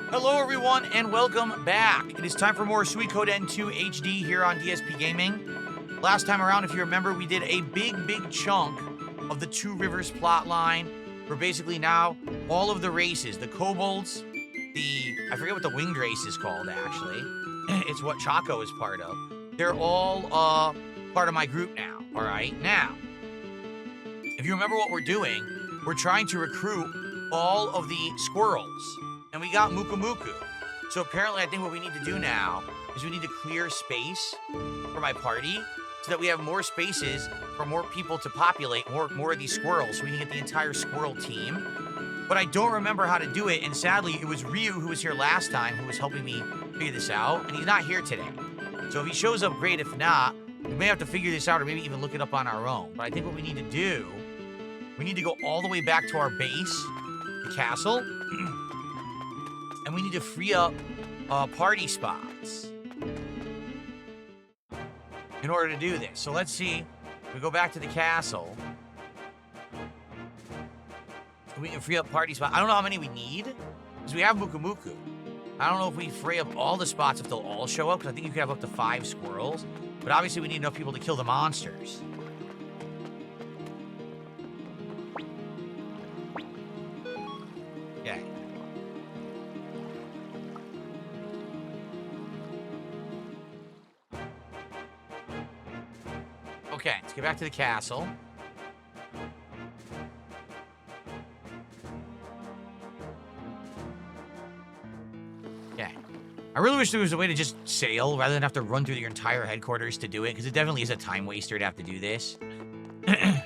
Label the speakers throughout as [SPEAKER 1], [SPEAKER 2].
[SPEAKER 1] Hello everyone and welcome back. It is time for more Suikoden II HD here on DSPGaming. Last time around, if you remember, we did a big chunk of the Two Rivers plotline. Where basically now all of the races, the kobolds, I forget what the winged race is called actually. It's what Chaco is part of. They're all part of my group now, all right? Now, if you remember what we're doing, we're trying to recruit all of the squirrels. And we got Muku Muku. So apparently I think what we need to do now is we need to clear space for my party so that we have more spaces for more people to populate, more of these squirrels so we can get the entire squirrel team. But I don't remember how to do it, and sadly it was Ryu who was here last time who was helping me figure this out, and he's not here today. So if he shows up, great. If not, we may have to figure this out or maybe even look it up on our own. But I think what we need to do, we need to go all the way back to our base, the castle, and we need to free up party spots in order to do this. So let's see. We go back to the castle. We can free up party spots. I don't know how many we need, because we have Muku Muku. I don't know if we free up all the spots if they'll all show up, because I think you can have up to 5 squirrels. But obviously we need enough people to kill the monsters. Okay. Okay, let's get back to the castle. Okay. I really wish there was a way to just sail rather than have to run through your entire headquarters to do it, because it definitely is a time waster to have to do this.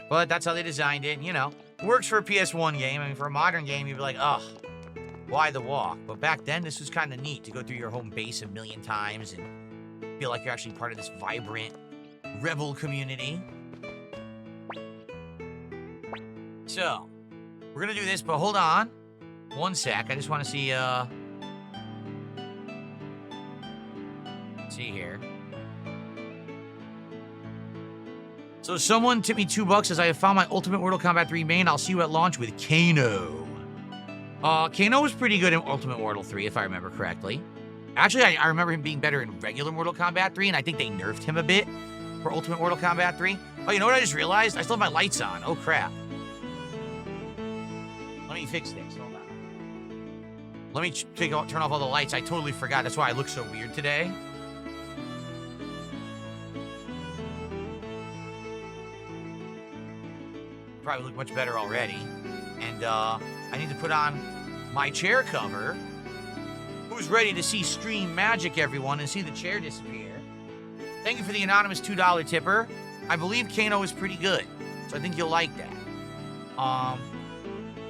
[SPEAKER 1] But that's how they designed it, and, you know. It works for a PS1 game. I mean, for a modern game, you'd be like, ugh, why the walk? But back then, this was kind of neat to go through your home base a million times and feel like you're actually part of this vibrant rebel community. So, we're gonna do this, but hold on. One sec, I just want to see, let's see here. So someone tipped me $2 as I have found my Ultimate Mortal Kombat 3 main. I'll see you at launch with Kano. Kano was pretty good in Ultimate Mortal 3, if I remember correctly. Actually, I remember him being better in regular Mortal Kombat 3, and I think they nerfed him a bit for Ultimate Mortal Kombat 3. Oh, you know what I just realized? I still have my lights on. Oh, crap. Let me fix this. Hold on. Let me turn off all the lights. I totally forgot. That's why I look so weird today. Probably look much better already. And I need to put on my chair cover. Who's ready to see stream magic, everyone, and see the chair disappear? Thank you for the anonymous $2 tipper. I believe Kano is pretty good, so I think you'll like that.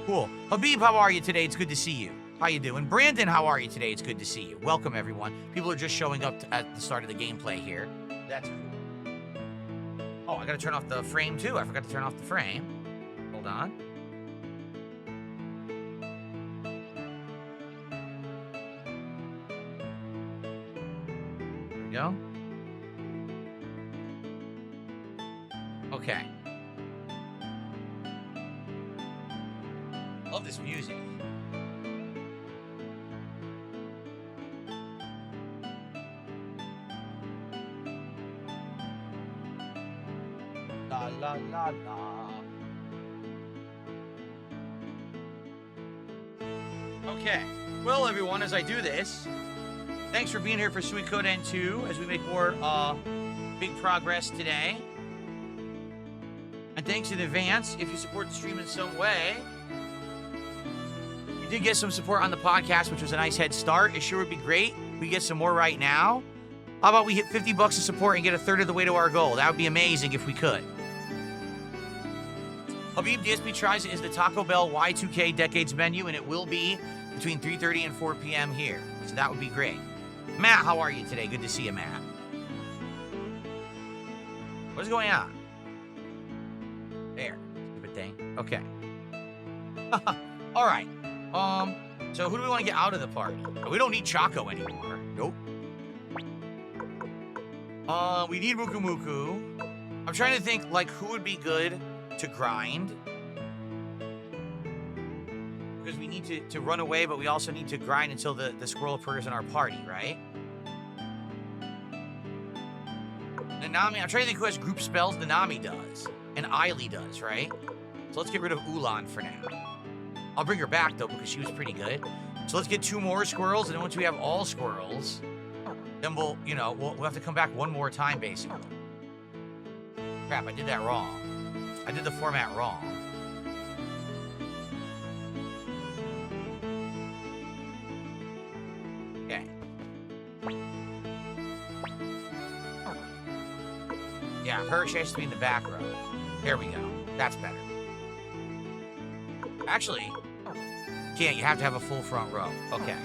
[SPEAKER 1] Cool. Habib, how are you today? It's good to see you. How you doing? Brandon, how are you today? It's good to see you. Welcome, everyone. People are just showing up at the start of the gameplay here. That's cool. Oh, I gotta turn off the frame, too. I forgot to turn off the frame. Hold on. There we go. Okay. Love this music. La la la la. Okay. Well, everyone, as I do this, thanks for being here for Suikoden 2 as we make more big progress today. And thanks in advance if you support the stream in some way. We did get some support on the podcast, which was a nice head start. It sure would be great. We get some more right now. How about we hit $50 of support and get a third of the way to our goal? That would be amazing if we could. Habib, DSP Tries It is the Taco Bell Y2K Decades menu, and it will be between 3:30 and 4 p.m. here. So that would be great. Matt, how are you today? Good to see you, Matt. What's going on? There. Stupid thing. Okay. All right. So who do we want to get out of the party? We don't need Chaco anymore. Nope. We need Muku Muku. I'm trying to think, like, who would be good to grind. Because we need to run away, but we also need to grind until the squirrel appears in our party, right? Nanami, I'm trying to think who has group spells. Nanami does. And Eiley does, right? So let's get rid of Ulan for now. I'll bring her back, though, because she was pretty good. So let's get 2 more squirrels, and then once we have all squirrels, then we'll, you know, we'll have to come back one more time, basically. Crap, I did that wrong. I did the format wrong. Okay. Yeah, her, she has to be in the back row. There we go. That's better. Actually, can't. You have to have a full front row. Okay.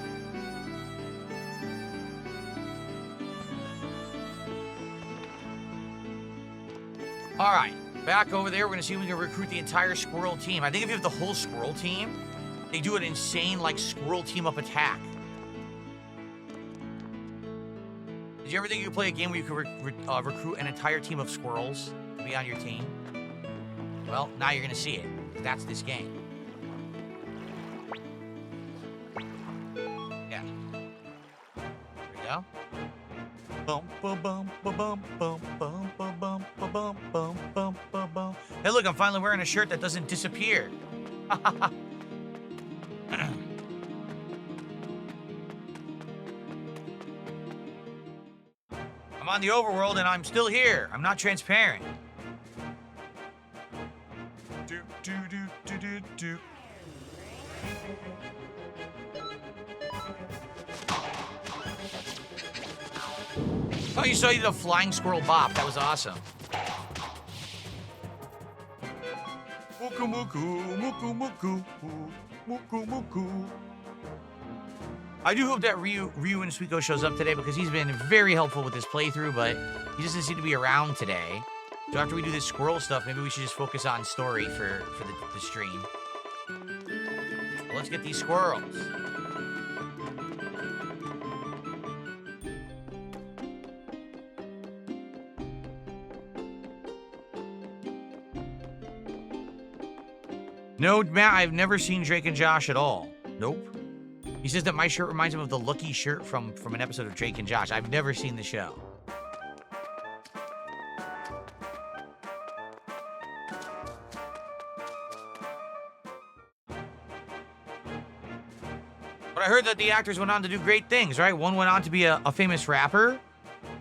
[SPEAKER 1] All right. Back over there, we're going to see if we can recruit the entire squirrel team. I think if you have the whole squirrel team, they do an insane, like, squirrel team-up attack. Did you ever think you could play a game where you could recruit an entire team of squirrels to be on your team? Well, now you're going to see it. That's this game. Yeah. There we go. Hey, look, I'm finally wearing a shirt that doesn't disappear. I'm on the overworld and I'm still here. I'm not transparent. Do. Oh, you saw the flying squirrel bop. That was awesome. Muku muku, muku muku, muku muku. I do hope that Ryu and Suiko shows up today because he's been very helpful with this playthrough, but he doesn't seem to be around today. So after we do this squirrel stuff, maybe we should just focus on story for the stream. Well, let's get these squirrels. No, Matt, I've never seen Drake and Josh at all. Nope. He says that my shirt reminds him of the Lucky shirt from an episode of Drake and Josh. I've never seen the show. But I heard that the actors went on to do great things, right? One went on to be a famous rapper,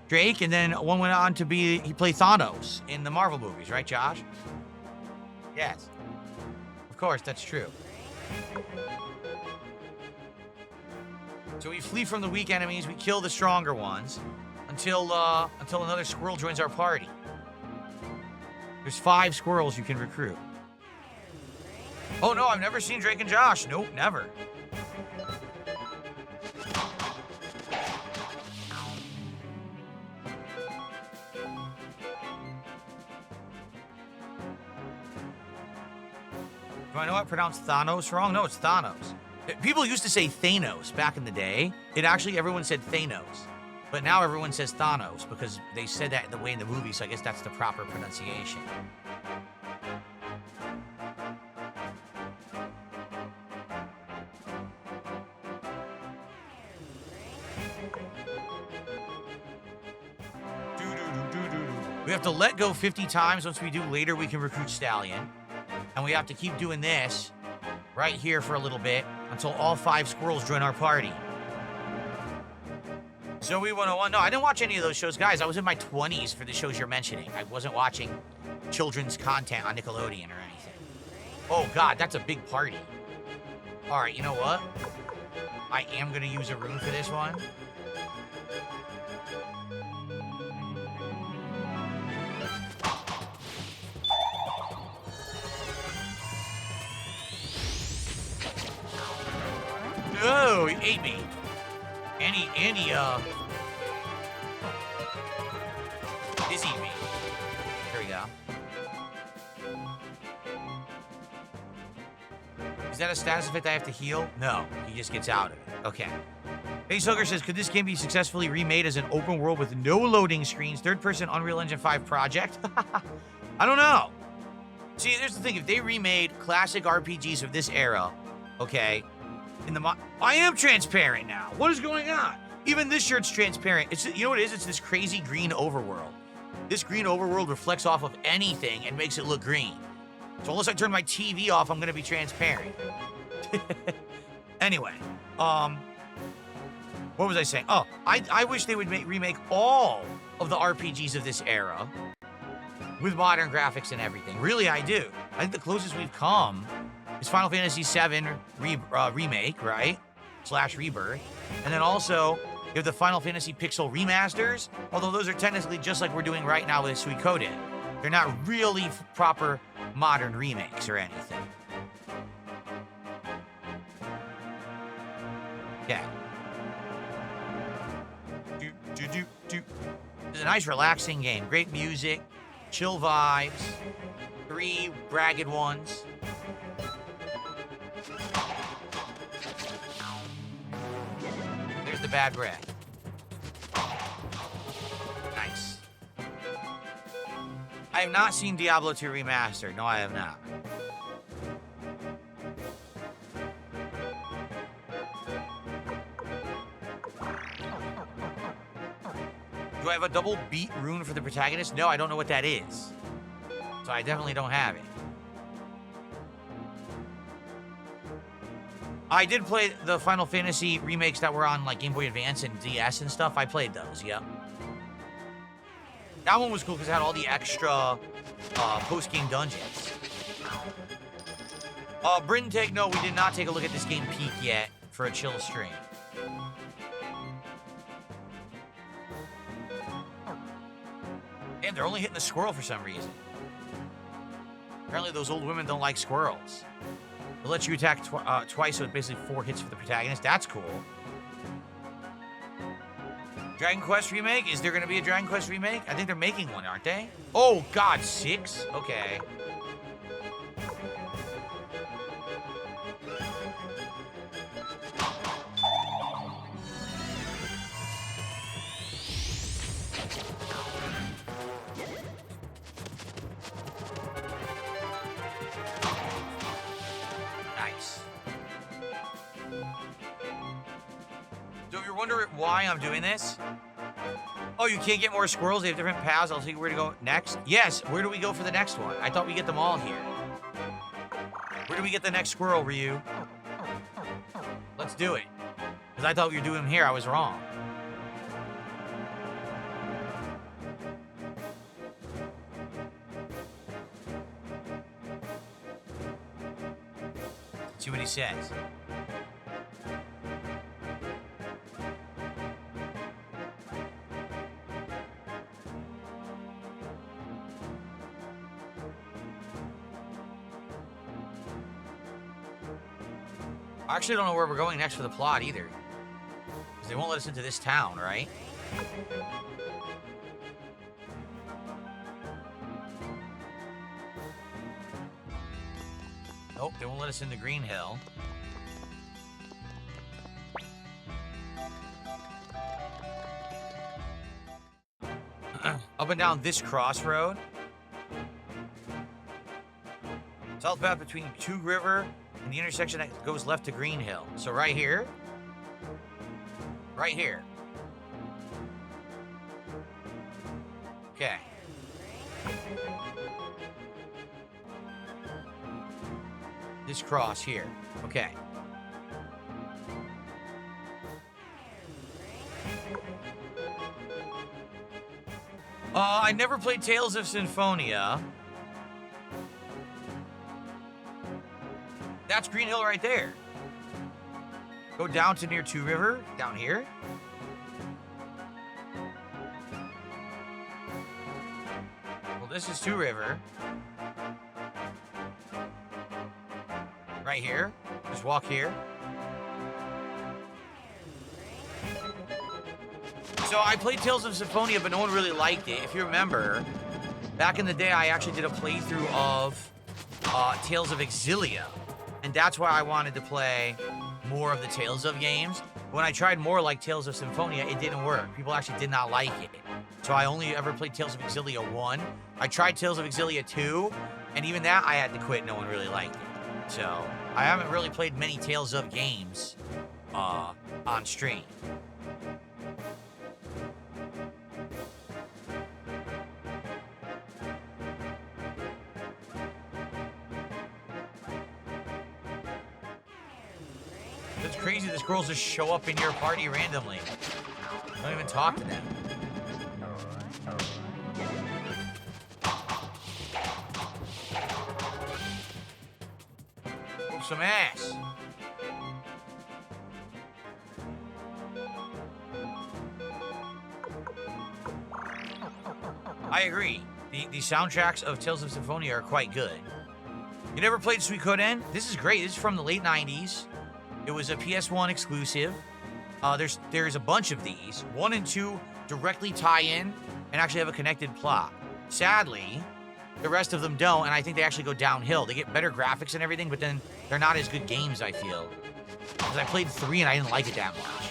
[SPEAKER 1] Drake, and then one went on to he played Thanos in the Marvel movies, right, Josh? Yes. Of course, that's true. So we flee from the weak enemies, we kill the stronger ones, until another squirrel joins our party. There's 5 squirrels you can recruit. Oh no, I've never seen Drake and Josh. Nope, never. Do I know how to pronounce Thanos wrong? No, it's Thanos. People used to say Thanos back in the day. Everyone said Thanos. But now everyone says Thanos because they said that the way in the movie, so I guess that's the proper pronunciation. We have to let go 50 times. Once we do, later we can recruit Stallion. And we have to keep doing this right here for a little bit until all 5 squirrels join our party. Zoe 101. No, I didn't watch any of those shows, guys. I was in my 20s for the shows you're mentioning. I wasn't watching children's content on Nickelodeon or anything. Oh, God, that's a big party. All right, you know what? I am going to use a rune for this one. No, he ate me. And he is eating me. There we go. Is that a status effect I have to heal? No, he just gets out of it. Okay. Face Hooker says, could this game be successfully remade as an open world with no loading screens, third-person Unreal Engine 5 project? I don't know. See, here's the thing. If they remade classic RPGs of this era, okay, in the mod. I am transparent now. What is going on? Even this shirt's transparent. It's, you know what it is? It's this crazy green overworld. This green overworld reflects off of anything and makes it look green. So unless I turn my TV off, I'm gonna be transparent. Anyway, what was I saying? Oh, I wish they would remake all of the RPGs of this era with modern graphics and everything. Really, I do. I think the closest we've come is Final Fantasy VII Remake, right? / Rebirth. And then also, you have the Final Fantasy Pixel remasters, although those are technically just like we're doing right now with Suikoden. They're not really proper modern remakes or anything. Yeah. It's a nice, relaxing game. Great music, chill vibes, 3 ragged ones. There's the bad breath. Nice. I have not seen Diablo 2 Remastered. No, I have not. Do I have a double beat rune for the protagonist? No, I don't know what that is. So I definitely don't have it. I did play the Final Fantasy remakes that were on like Game Boy Advance and DS and stuff. I played those, yep. That one was cool because it had all the extra post-game dungeons. Bryn Take, no, we did not take a look at this game peak yet for a chill stream. And they're only hitting the squirrel for some reason. Apparently those old women don't like squirrels. They'll let you attack twice, so it's basically 4 hits for the protagonist. That's cool. Dragon Quest remake? Is there going to be a Dragon Quest remake? I think they're making one, aren't they? Oh, God, 6? Okay. Why I'm doing this? Oh, you can't get more squirrels? They have different paths. I'll see where to go next. Yes, where do we go for the next one? I thought we get them all here. Where do we get the next squirrel, Ryu? Let's do it. Because I thought we were doing them here. I was wrong. Let's see what he says. I actually don't know where we're going next for the plot either. Because they won't let us into this town, right? Nope, they won't let us into Green Hill. Up and down this crossroad. South path between Two River and the intersection that goes left to Green Hill. So right here. Right here. Okay. This cross here. Okay. I never played Tales of Symphonia. That's Green Hill right there. Go down to near Two River, down here. Well, this is Two River. Right here. Just walk here. So I played Tales of Symphonia, but no one really liked it. If you remember, back in the day, I actually did a playthrough of Tales of Exilia. And that's why I wanted to play more of the Tales of games. When I tried more like Tales of Symphonia, it didn't work. People actually did not like it. So I only ever played Tales of Exilia 1. I tried Tales of Exilia 2, and even that I had to quit. No one really liked it. So I haven't really played many Tales of games on stream. It's crazy this girls just show up in your party randomly. Don't even talk to them. Whoop some ass. I agree. The soundtracks of Tales of Symphonia are quite good. You never played Suikoden? This is great. This is from the late 90s. It was a PS1 exclusive. There's a bunch of these. 1 and 2 directly tie in and actually have a connected plot. Sadly, the rest of them don't, and I think they actually go downhill. They get better graphics and everything, but then they're not as good games, I feel. Because I played 3 and I didn't like it that much.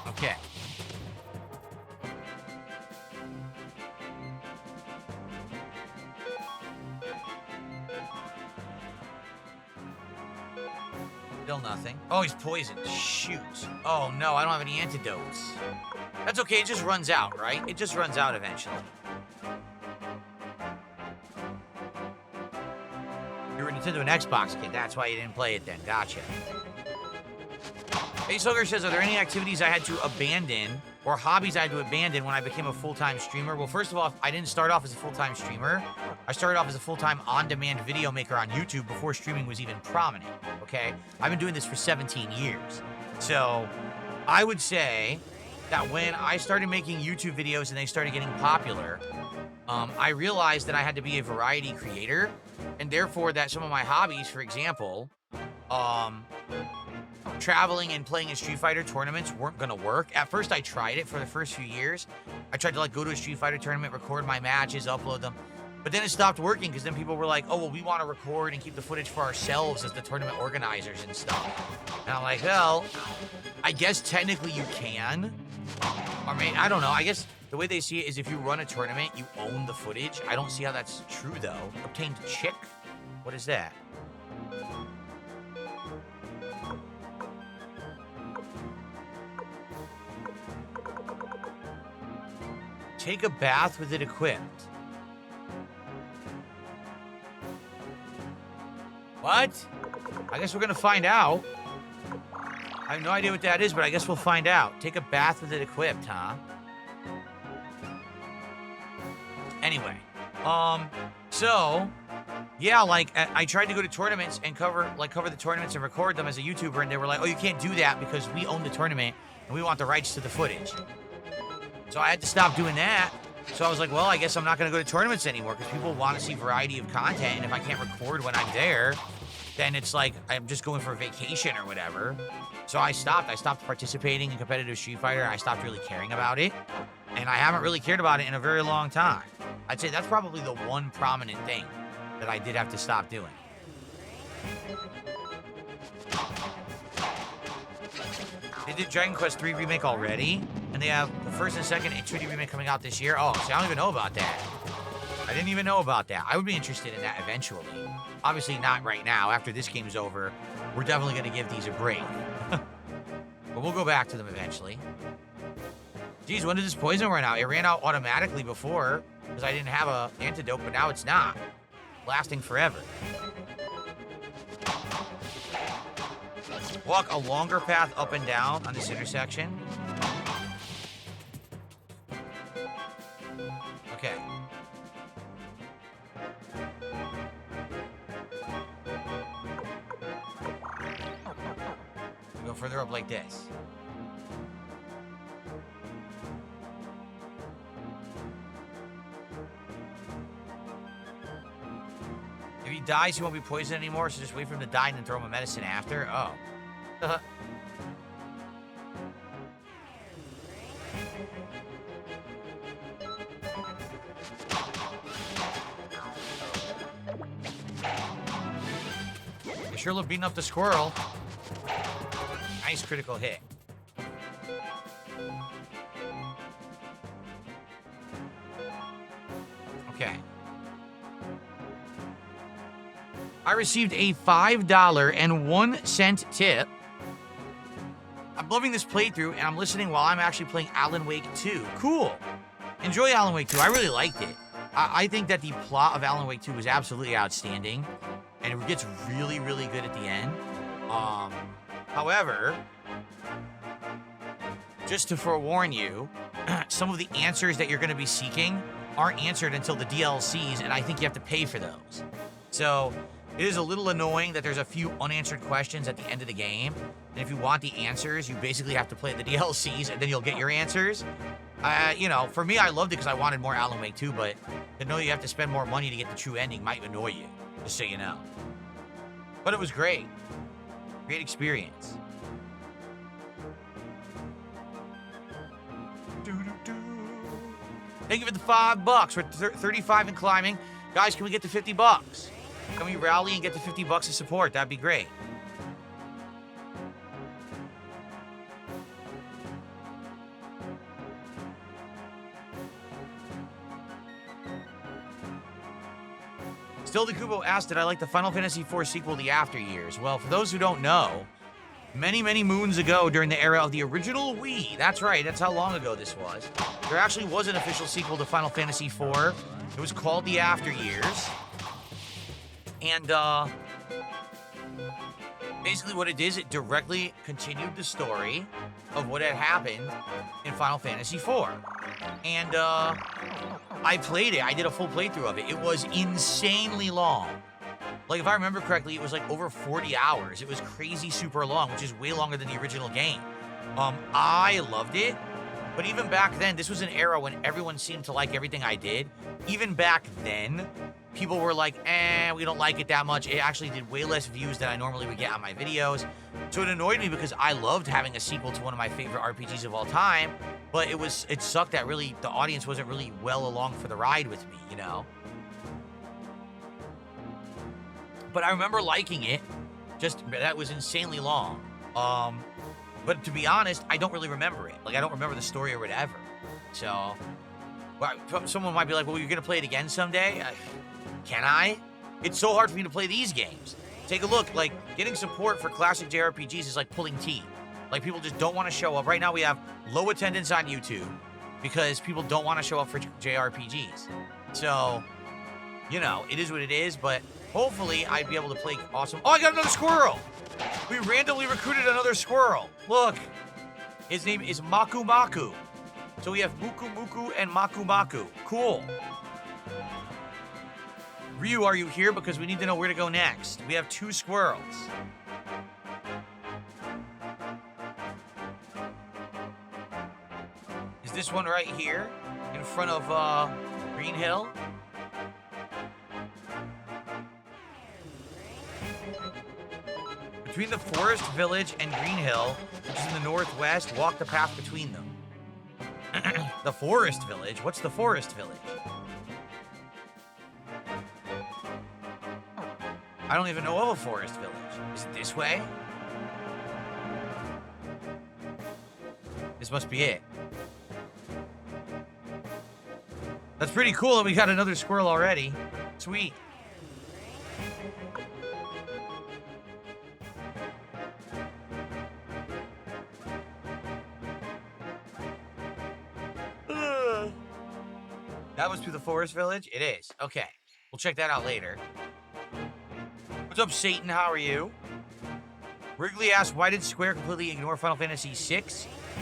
[SPEAKER 1] Okay. Still nothing. Oh, he's poisoned. Shoot. Oh, no, I don't have any antidotes. That's okay. It just runs out, right? It just runs out eventually. You're a Nintendo and Xbox kid. That's why you didn't play it then. Gotcha. Ace Hugger says, are there any activities I had to abandon or hobbies I had to abandon when I became a full-time streamer? Well, first of all, I didn't start off as a full-time streamer. I started off as a full-time on-demand video maker on YouTube before streaming was even prominent, okay? I've been doing this for 17 years. So I would say that when I started making YouTube videos and they started getting popular, I realized that I had to be a variety creator, and therefore that some of my hobbies, for example, traveling and playing in Street Fighter tournaments weren't gonna work. At first, I tried it for the first few years. I tried to like go to a Street Fighter tournament, record my matches, upload them. But then it stopped working because then people were like, oh, well, we want to record and keep the footage for ourselves as the tournament organizers and stuff. And I'm like, well, I guess technically you can. Or maybe, I don't know. I guess the way they see it is if you run a tournament, you own the footage. I don't see how that's true, though. Obtained chick? What is that? Take a bath with it equipped. What? I guess we're gonna find out. I have no idea what that is, but I guess we'll find out. Take a bath with it equipped, huh? Anyway, so yeah, like I tried to go to tournaments and cover the tournaments and record them as a YouTuber, and they were like, oh, you can't do that because we own the tournament and we want the rights to the footage. So I had to stop doing that. So I was like, well, I guess I'm not going to go to tournaments anymore because people want to see variety of content. And if I can't record when I'm there, then it's like I'm just going for a vacation or whatever. So I stopped. I stopped participating in competitive Street Fighter. I stopped really caring about it. And I haven't really cared about it in a very long time. I'd say that's probably the one prominent thing that I did have to stop doing. They did Dragon Quest III Remake already, and they have the first and second 2D Remake coming out this year. Oh, see, I don't even know about that. I didn't even know about that. I would be interested in that eventually. Obviously not right now. After this game's over, we're definitely going to give these a break. But we'll go back to them eventually. Geez, when did this poison run out? It ran out automatically before, because I didn't have an antidote, but now it's not. Lasting forever. Walk a longer path up and down on this intersection. Okay. Go further up like this. If he dies, he won't be poisoned anymore, so just wait for him to die and then throw him a medicine after? Oh. You sure love beating up the squirrel. Nice critical hit. Okay. I received a $5.01 tip. I'm loving this playthrough, and I'm listening while I'm actually playing Alan Wake 2. Cool. Enjoy Alan Wake 2. I really liked it. I think that the plot of Alan Wake 2 was absolutely outstanding, and it gets really, really good at the end. However, just to forewarn you, some of the answers that you're going to be seeking aren't answered until the DLCs, and I think you have to pay for those. So it is a little annoying that there's a few unanswered questions at the end of the game, and if you want the answers, you basically have to play the DLCs, and then you'll get your answers. You know, for me, I loved it because I wanted more Alan Wake 2, but to know you have to spend more money to get the true ending might annoy you, just so you know. But it was great. Great experience. Thank you for the $5. We're 35 and climbing. Guys, can we get to 50 bucks? Can we rally and get to 50 bucks of support? That'd be great. Still the Kubo asked, did I like the Final Fantasy IV sequel, The After Years? Well, for those who don't know, many, many moons ago during the era of the original Wii, that's right, that's how long ago this was, there actually was an official sequel to Final Fantasy IV. It was called The After Years. And, basically what it is, it directly continued the story of what had happened in Final Fantasy IV. And, I played it. I did a full playthrough of it. It was insanely long. Like, if I remember correctly, it was like over 40 hours. It was crazy super long, which is way longer than the original game. I loved it. But even back then, this was an era when everyone seemed to like everything I did. Even back then, people were like, we don't like it that much. It actually did way less views than I normally would get on my videos. So it annoyed me because I loved having a sequel to one of my favorite RPGs of all time. But it sucked that really the audience wasn't really well along for the ride with me, you know? But I remember liking it. Just, that was insanely long. But to be honest, I don't really remember it. Like, I don't remember the story or whatever. So, well, someone might be like, well, you're going to play it again someday? Can I? It's so hard for me to play these games. Take a look. Like, getting support for classic JRPGs is like pulling teeth. Like, people just don't want to show up. Right now, we have low attendance on YouTube because people don't want to show up for JRPGs. So, you know, it is what it is, but hopefully I'd be able to play awesome. Oh, I got another squirrel! We randomly recruited another squirrel. Look, his name is Maku Maku. So we have Muku Muku and Maku Maku. Cool. Ryu, are you here? Because we need to know where to go next. We have 2 squirrels. Is this one right here in front of Green Hill? Between the Forest Village and Green Hill, which is in the northwest, walk the path between them. The Forest Village? What's the Forest Village? I don't even know of a Forest Village. Is it this way? This must be it. That's pretty cool that we got another squirrel already. Sweet. That was through the Forest Village? It is. Okay. We'll check that out later. What's up, Satan? How are you? Wrigley asked, why did Square completely ignore Final Fantasy VI?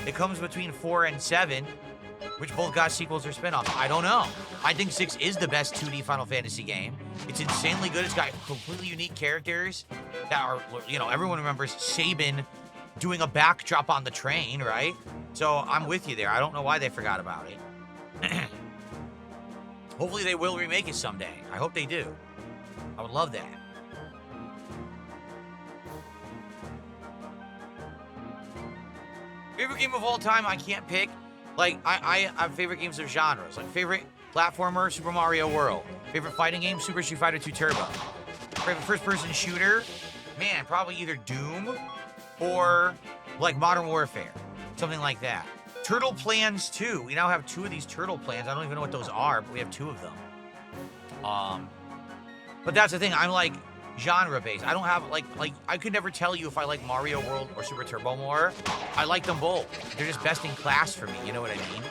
[SPEAKER 1] It comes between 4 and 7, which both got sequels or spin-offs. I don't know. I think 6 is the best 2D Final Fantasy game. It's insanely good. It's got completely unique characters that are, you know, everyone remembers Sabin doing a backdrop on the train, right? So I'm with you there. I don't know why they forgot about it. Hopefully they will remake it someday. I hope they do. I would love that. Favorite game of all time, I can't pick. Like, I have favorite games of genres. Like, favorite platformer, Super Mario World. Favorite fighting game, Super Street Fighter 2 Turbo. Favorite first-person shooter, man, probably either Doom or, like, Modern Warfare. Something like that. Turtle Plans 2. We now have 2 of these Turtle Plans. I don't even know what those are, but we have 2 of them. But that's the thing. I'm like, genre-based. I don't have, like, I could never tell you if I like Mario World or Super Turbo more. I like them both. They're just best in class for me, you know what I mean?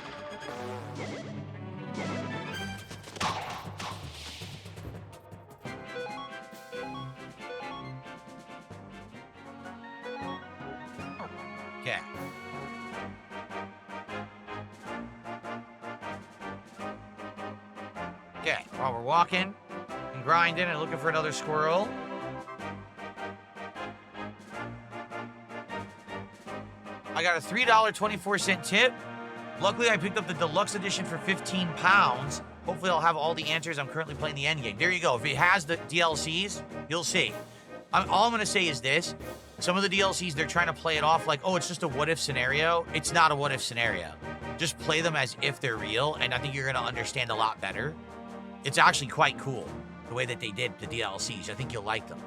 [SPEAKER 1] Okay. Okay, while we're walking and grinding and looking for another squirrel. I got a $3.24 tip. Luckily, I picked up the deluxe edition for 15 pounds. Hopefully, I'll have all the answers. I'm currently playing the end game. There you go. If it has the DLCs, you'll see. All I'm going to say is this. Some of the DLCs, they're trying to play it off like, oh, it's just a what-if scenario. It's not a what-if scenario. Just play them as if they're real, and I think you're going to understand a lot better. It's actually quite cool, the way that they did the DLCs. I think you'll like them.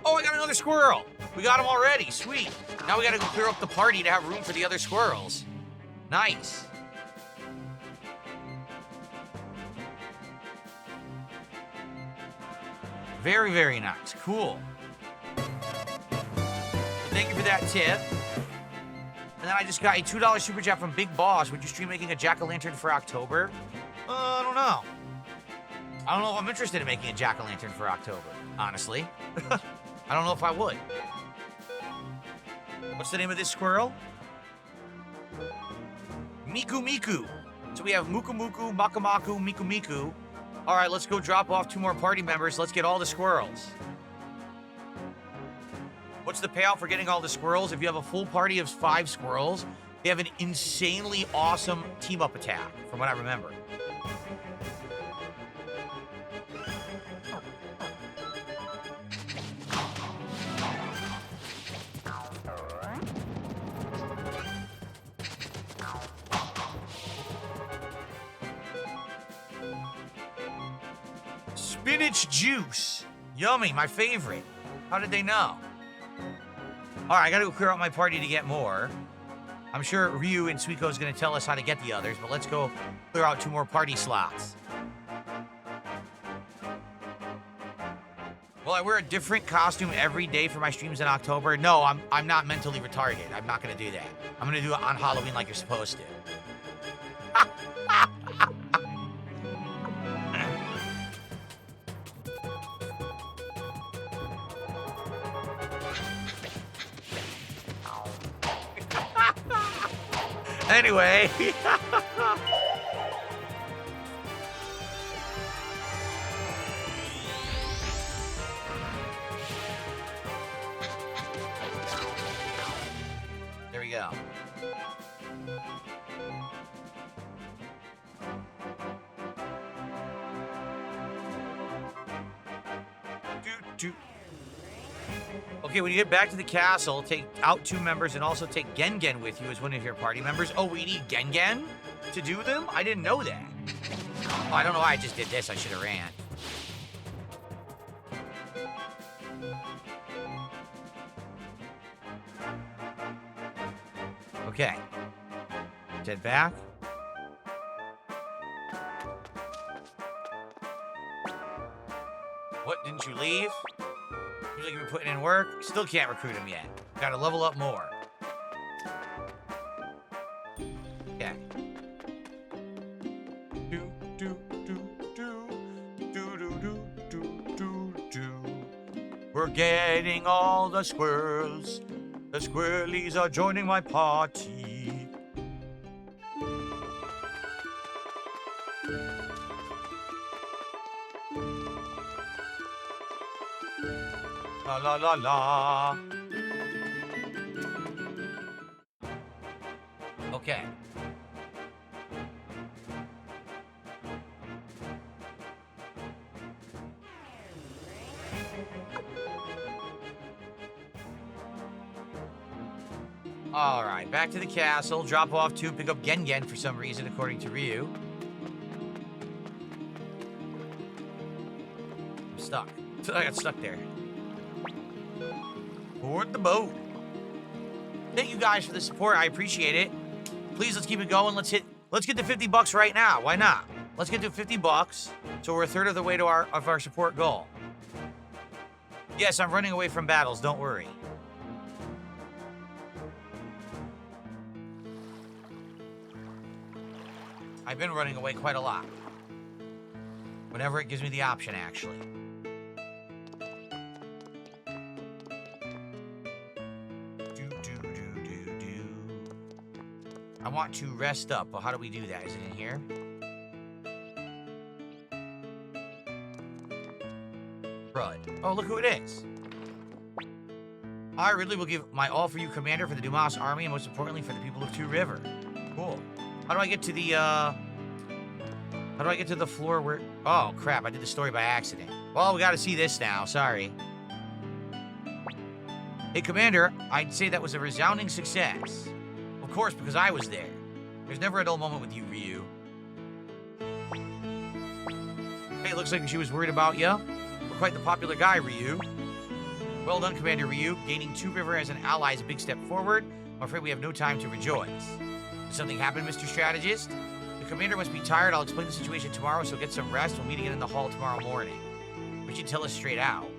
[SPEAKER 1] Oh, I got another squirrel. We got him already. Sweet. Now we got to go clear up the party to have room for the other squirrels. Nice. Very, very nice. Cool. Thank you for that tip. And then I just got a $2 super chat from Big Boss. Would you stream making a jack-o'-lantern for October? I don't know. I don't know if I'm interested in making a jack-o'-lantern for October, honestly. I don't know if I would. What's the name of this squirrel? Miku Miku. So we have Muku Muku, Makamaku, Miku Miku. All right, let's go drop off 2 more party members. Let's get all the squirrels. What's the payout for getting all the squirrels? If you have a full party of 5 squirrels, they have an insanely awesome team-up attack, from what I remember. Spinach juice. Yummy, my favorite. How did they know? All right, I gotta go clear out my party to get more. I'm sure Ryu and Suiko is gonna tell us how to get the others, but let's go clear out 2 more party slots. Will I wear a different costume every day for my streams in October? No, I'm not mentally retarded. I'm not gonna do that. I'm gonna do it on Halloween like you're supposed to. Anyway. There we go. Okay, when you get back to the castle, take out 2 members and also take Gengen with you as one of your party members. Oh, we need Gengen to do them? I didn't know that. Oh, I don't know why I just did this. I should have ran. Okay. Head back. What, didn't you leave? Seems like you've been putting in work. Still can't recruit him yet. Gotta level up more. Okay. We're getting all the squirrels. The squirrelies are joining my party. La la la la. Okay. All right, back to the castle. Drop off 2, pick up Gengen for some reason, according to Ryu. I'm stuck. I got stuck there. Board the boat. Thank you guys for the support. I appreciate it. Please, let's keep it going. Let's get the $50 right now. Why not? Let's get to 50 bucks. So we're a third of the way to our support goal. Yes, I'm running away from battles. Don't worry. I've been running away quite a lot. Whenever it gives me the option, actually. I want to rest up, but how do we do that? Is it in here? Crud. Oh, look who it is. I really will give my all for you, Commander, for the Dumas Army, and most importantly, for the people of Two River. Cool. How do I get to the, How do I get to the floor where... Oh, crap, I did the story by accident. Well, we gotta see this now, sorry. Hey, Commander, I'd say that was a resounding success. Of course, because I was there. There's never a dull moment with you, Ryu. Hey, looks like she was worried about you. We're quite the popular guy, Ryu. Well done, Commander Ryu. Gaining Two River as an ally is a big step forward. I'm afraid we have no time to rejoice. Did something happen, Mr. Strategist? The Commander must be tired. I'll explain the situation tomorrow, so get some rest. We'll meet again in the hall tomorrow morning. We should tell us straight out.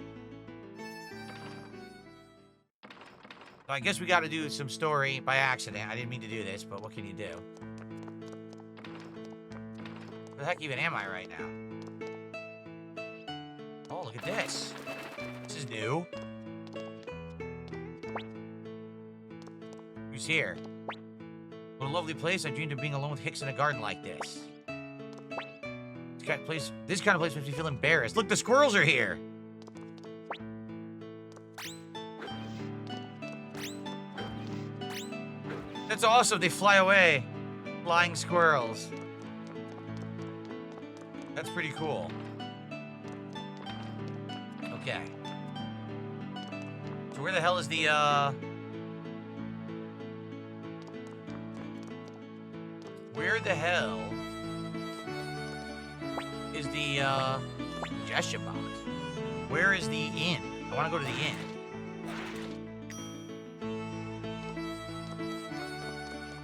[SPEAKER 1] So I guess we got to do some story by accident. I didn't mean to do this, but what can you do? Where the heck even am I right now? Oh, look at this. This is new. Who's here? What a lovely place. I dreamed of being alone with Hicks in a garden like this. This kind of place makes me feel embarrassed. Look, the squirrels are here. That's awesome. They fly away. Flying squirrels. That's pretty cool. Okay. So where the hell is the, Where the hell is the, suggestion box? Where is the inn? I want to go to the inn.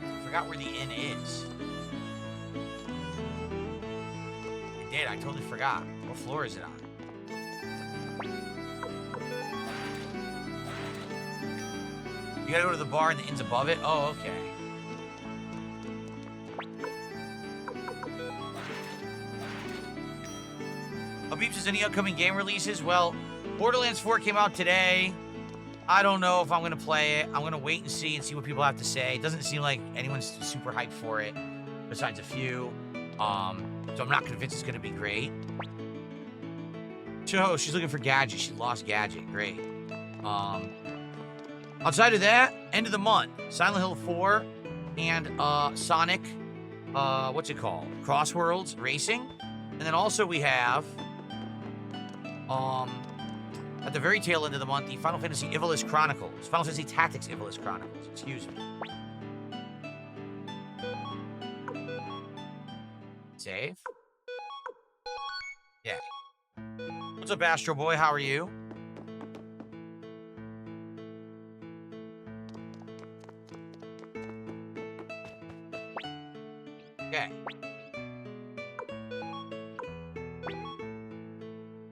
[SPEAKER 1] I forgot where the inn is. I did. I totally forgot. What floor is it on? You gotta go to the bar and the inn's above it? Oh, okay. Beeps, is any upcoming game releases? Well, Borderlands 4 came out today. I don't know if I'm going to play it. I'm going to wait and see what people have to say. It doesn't seem like anyone's super hyped for it, besides a few. So I'm not convinced it's going to be great. So, she's looking for Gadget. She lost Gadget. Great. Outside of that, end of the month, Silent Hill 4 and Sonic, what's it called? Crossworlds Racing. And then also we have, at the very tail end of the month, the Final Fantasy Ivalice Chronicles. Final Fantasy Tactics Ivalice Chronicles. Excuse me. Save. Yeah. What's up, Astro Boy? How are you? Okay.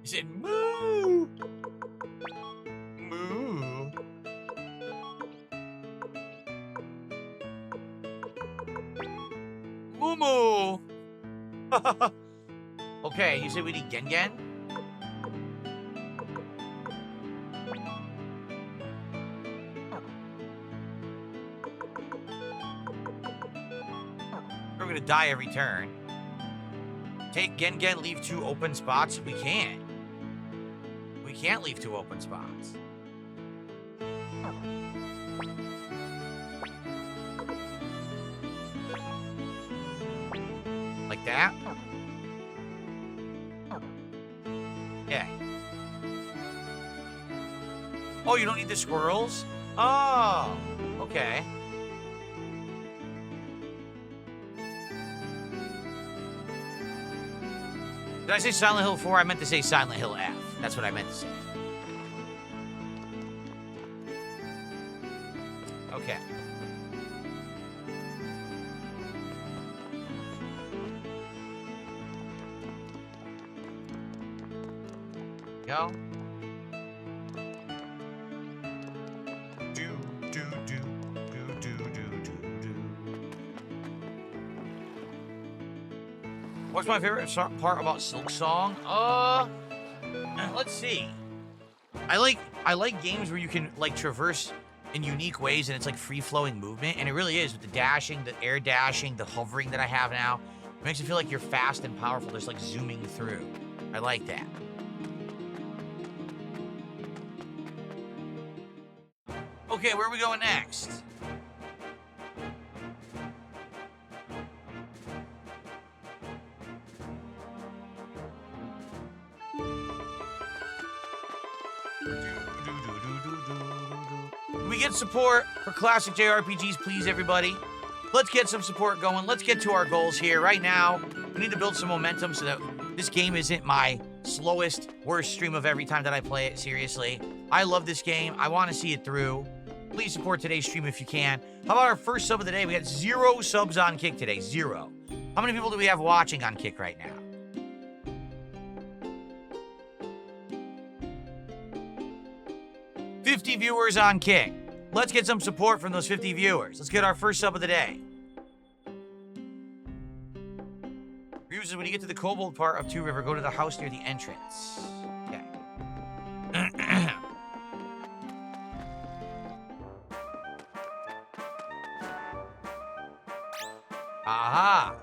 [SPEAKER 1] He said, moo! Moo. Moo moo. Okay, you said we need Gengen? We're gonna die every turn. Take Gengen, leave 2 open spots? We can't. We can't leave 2 open spots. Like that? Yeah. Oh, you don't need the squirrels? Oh, okay. Did I say Silent Hill 4? I meant to say Silent Hill F. That's what I meant to say. Okay. Go. Do, do, do, do, do, do, do. What's my favorite part about Silk Song? Let's see. I like games where you can like traverse in unique ways and it's like free-flowing movement, and it really is with the dashing, the air dashing, the hovering that I have now. It makes it feel like you're fast and powerful, just like zooming through. I like that. Okay, where are we going next? Can we get support for classic JRPGs, please, everybody? Let's get some support going. Let's get to our goals here. Right now, we need to build some momentum so that this game isn't my slowest, worst stream of every time that I play it, seriously. I love this game. I want to see it through. Please support today's stream if you can. How about our first sub of the day? We got 0 subs on Kick today. 0. How many people do we have watching on Kick right now? $50 viewers on Kick. Let's get some support from those 50 viewers. Let's get our first sub of the day. Review says when you get to the Kobold part of Two River, go to the house near the entrance. Okay. Aha!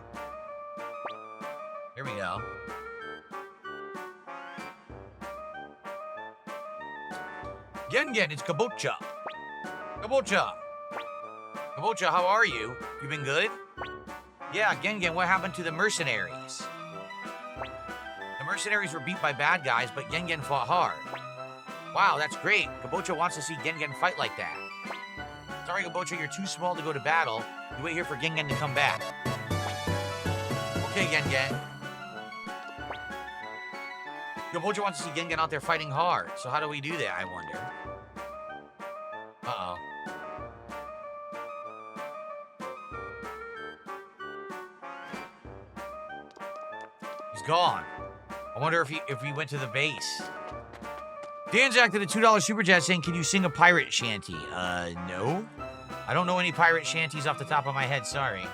[SPEAKER 1] Here we go. Gengen, it's Kabocha. Kabocha. Kabocha, how are you? You been good? Yeah, Gengen, what happened to the mercenaries? The mercenaries were beat by bad guys, but Gengen fought hard. Wow, that's great. Kabocha wants to see Gengen fight like that. Sorry, Kabocha, you're too small to go to battle. You wait here for Gengen to come back. Okay, Gengen. Kabocha wants to see Gengen out there fighting hard. So how do we do that, I wonder? Uh-oh. He's gone. I wonder if he went to the base. Danzak to the $2 super chat saying, can you sing a pirate shanty? No. I don't know any pirate shanties off the top of my head, sorry.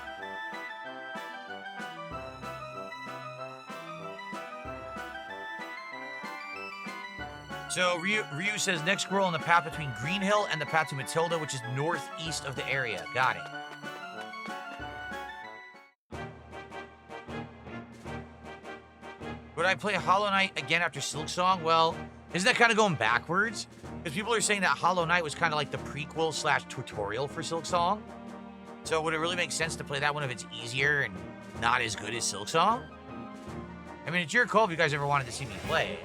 [SPEAKER 1] So Ryu says, next squirrel on the path between Green Hill and the path to Matilda, which is northeast of the area. Got it. Would I play Hollow Knight again after Silk Song? Well, isn't that kind of going backwards? Because people are saying that Hollow Knight was kind of like the prequel / tutorial for Silk Song. So would it really make sense to play that one if it's easier and not as good as Silk Song? I mean, it's your call if you guys ever wanted to see me play.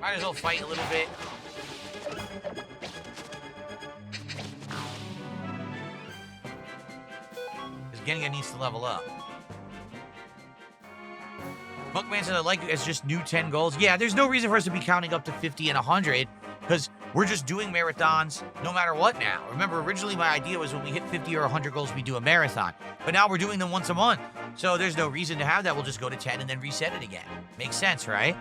[SPEAKER 1] Might as well fight a little bit. Because Gengen needs to level up. Monkman said, I like it as just new 10 goals. Yeah, there's no reason for us to be counting up to 50 and 100 because we're just doing marathons no matter what now. Remember, originally my idea was when we hit 50 or 100 goals, we do a marathon. But now we're doing them once a month. So there's no reason to have that. We'll just go to 10 and then reset it again. Makes sense, right?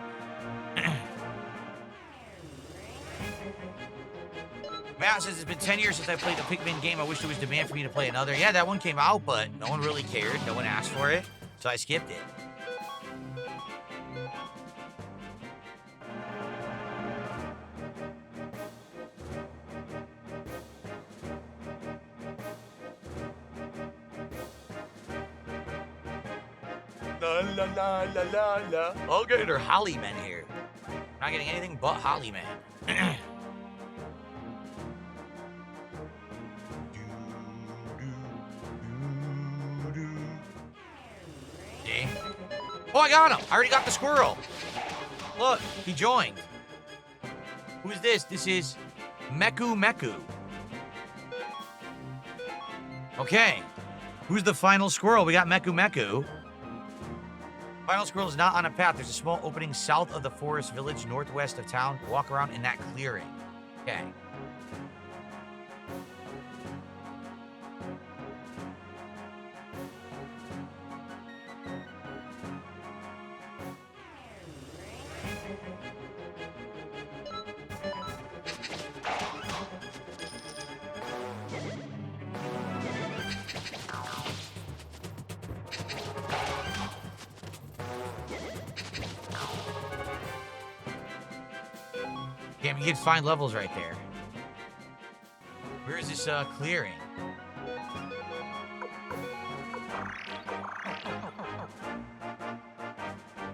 [SPEAKER 1] Matt says, it's been 10 years since I played a Pikmin game. I wish there was demand for me to play another. Yeah, that one came out, but no one really cared. No one asked for it, so I skipped it. La la la la la la. Okay, they're Holly Men here. Not getting anything but Holly Men. Oh, I got him! I already got the squirrel. Look, he joined. Who's this? This is Meku Meku. Okay. Who's the final squirrel? We got Meku Meku. Final squirrel is not on a path. There's a small opening south of the forest village, northwest of town. Walk around in that clearing. Okay. Damn, you can find levels right there. Where is this clearing?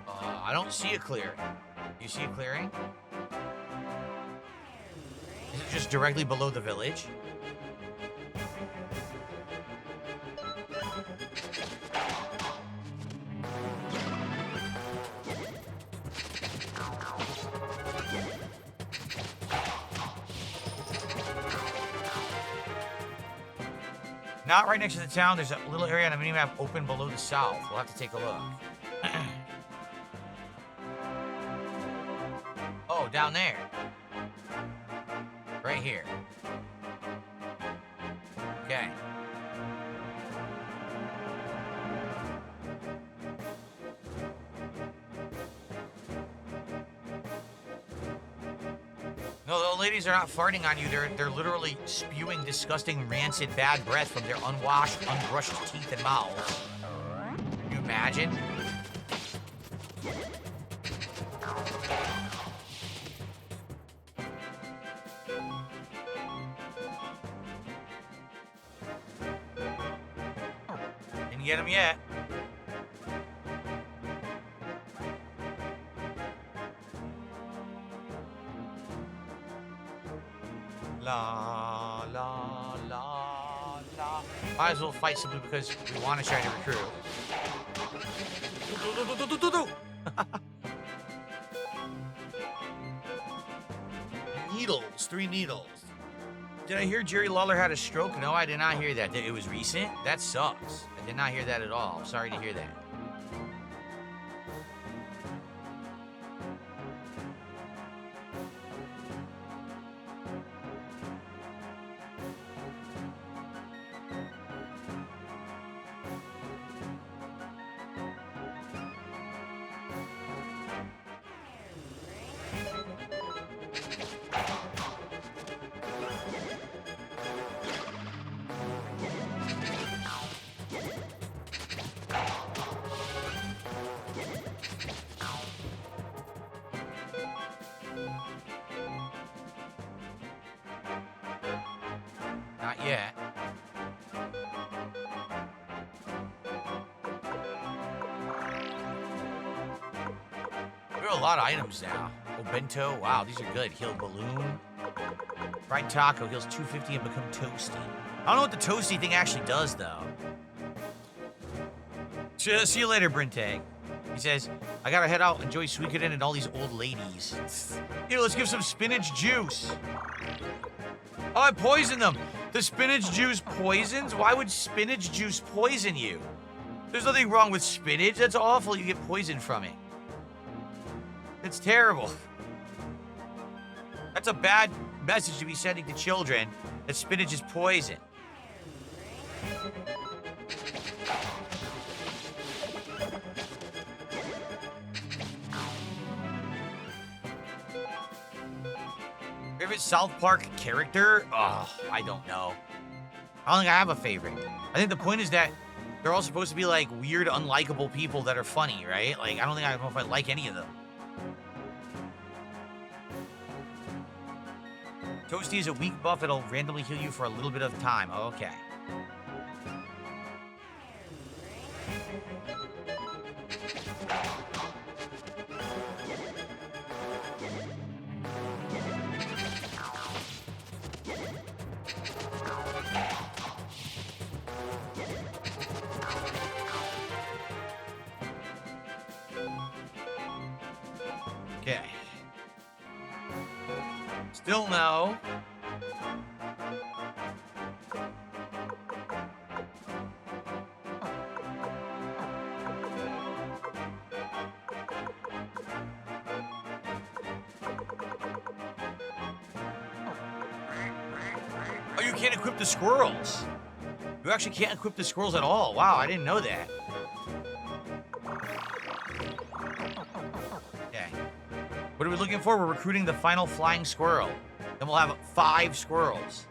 [SPEAKER 1] I don't see a clearing. You see a clearing? Is it just directly below the village? Not right next to the town. There's a little area on the minimap open below the south. We'll have to take a look. Oh, down there. Right here. Okay. No, the old ladies are not farting on you. They're literally spewing disgusting, rancid, bad breath from their unwashed, unbrushed teeth and mouths. Can you imagine? Didn't get him yet. La, la, la, la. Might as well fight simply because we want to try to recruit. Needles. 3 needles. Did I hear Jerry Lawler had a stroke? No, I did not hear that. It was recent? That sucks. I did not hear that at all. I'm sorry to hear that. Not yet. There are a lot of items now. Obento, wow, these are good. Heal balloon. Fried taco heals 250 and become toasty. I don't know what the toasty thing actually does, though. See you later, Brinte. He says, I gotta head out, enjoy Suikoden and all these old ladies. Here, let's give some spinach juice. Oh, I poisoned them. The spinach juice poisons? Why would spinach juice poison you? There's nothing wrong with spinach. That's awful. You get poisoned from it. It's terrible. That's a bad message to be sending to children, that spinach is poison. Favorite South Park character? Oh, I don't know. I don't think I have a favorite. I think the point is that they're all supposed to be like weird, unlikable people that are funny, right? Like, I don't know if I like any of them. Toasty is a weak buff. It'll randomly heal you for a little bit of time. Okay. Okay. Still no. can't equip the squirrels. You actually can't equip the squirrels at all. Wow, I didn't know that. Okay. What are we looking for? We're recruiting the final flying squirrel. Then we'll have 5 squirrels.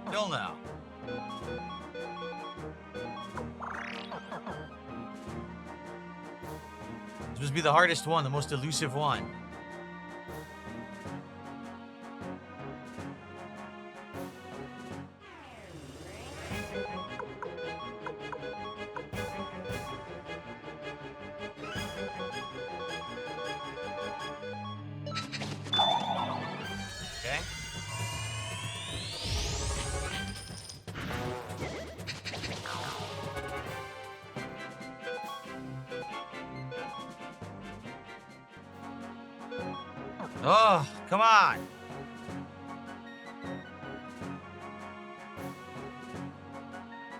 [SPEAKER 1] Still no. This must be the hardest one, the most elusive one. Okay. Oh, come on.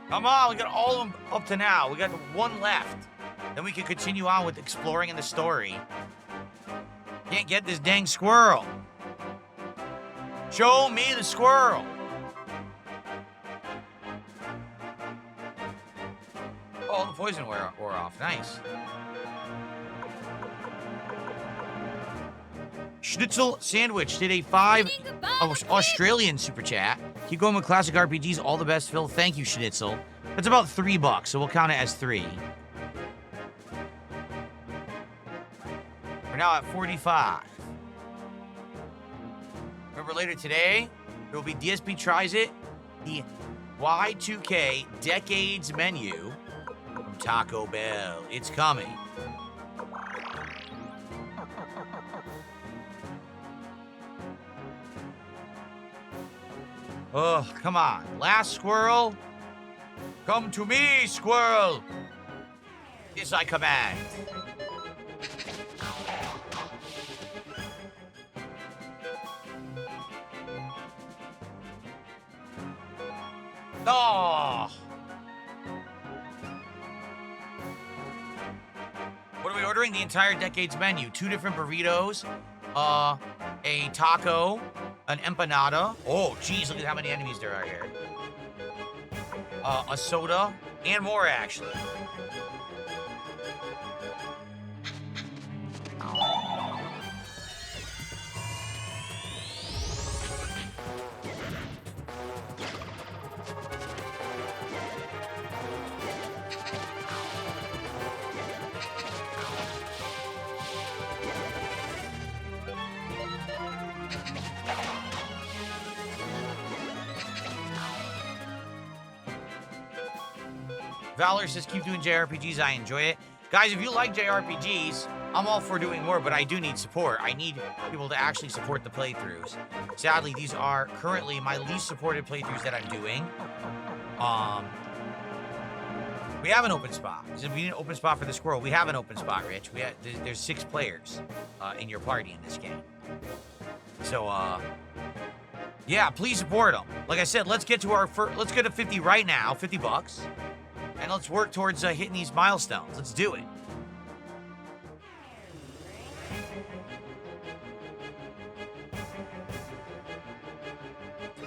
[SPEAKER 1] Come on, we got all of them up to now. We got 1 left. Then we can continue on with exploring in the story. Can't get this dang squirrel. Show me the squirrel. Oh, the poison wore off. Nice. Schnitzel Sandwich did a 5 Australian super chat. Keep going with classic RPGs. All the best, Phil. Thank you, Schnitzel. That's about $3, so we'll count it as 3. We're now at 45. Remember, later today, there will be DSP Tries It, the Y2K Decades menu from Taco Bell. It's coming. Oh, come on. Last squirrel. Come to me, squirrel. This I command. Oh. What are we ordering? The entire Decades menu. 2 different burritos, a taco, an empanada. Oh, geez, look at how many enemies there are here. A soda, and more, actually. Valor says, keep doing JRPGs. I enjoy it. Guys, if you like JRPGs, I'm all for doing more, but I do need support. I need people to actually support the playthroughs. Sadly, these are currently my least supported playthroughs that I'm doing. We have an open spot. We need an open spot for the squirrel. We have an open spot, Rich. There's 6 players in your party in this game. So, yeah, please support them. Like I said, let's get to let's get to 50 right now, $50. And let's work towards hitting these milestones. Let's do it.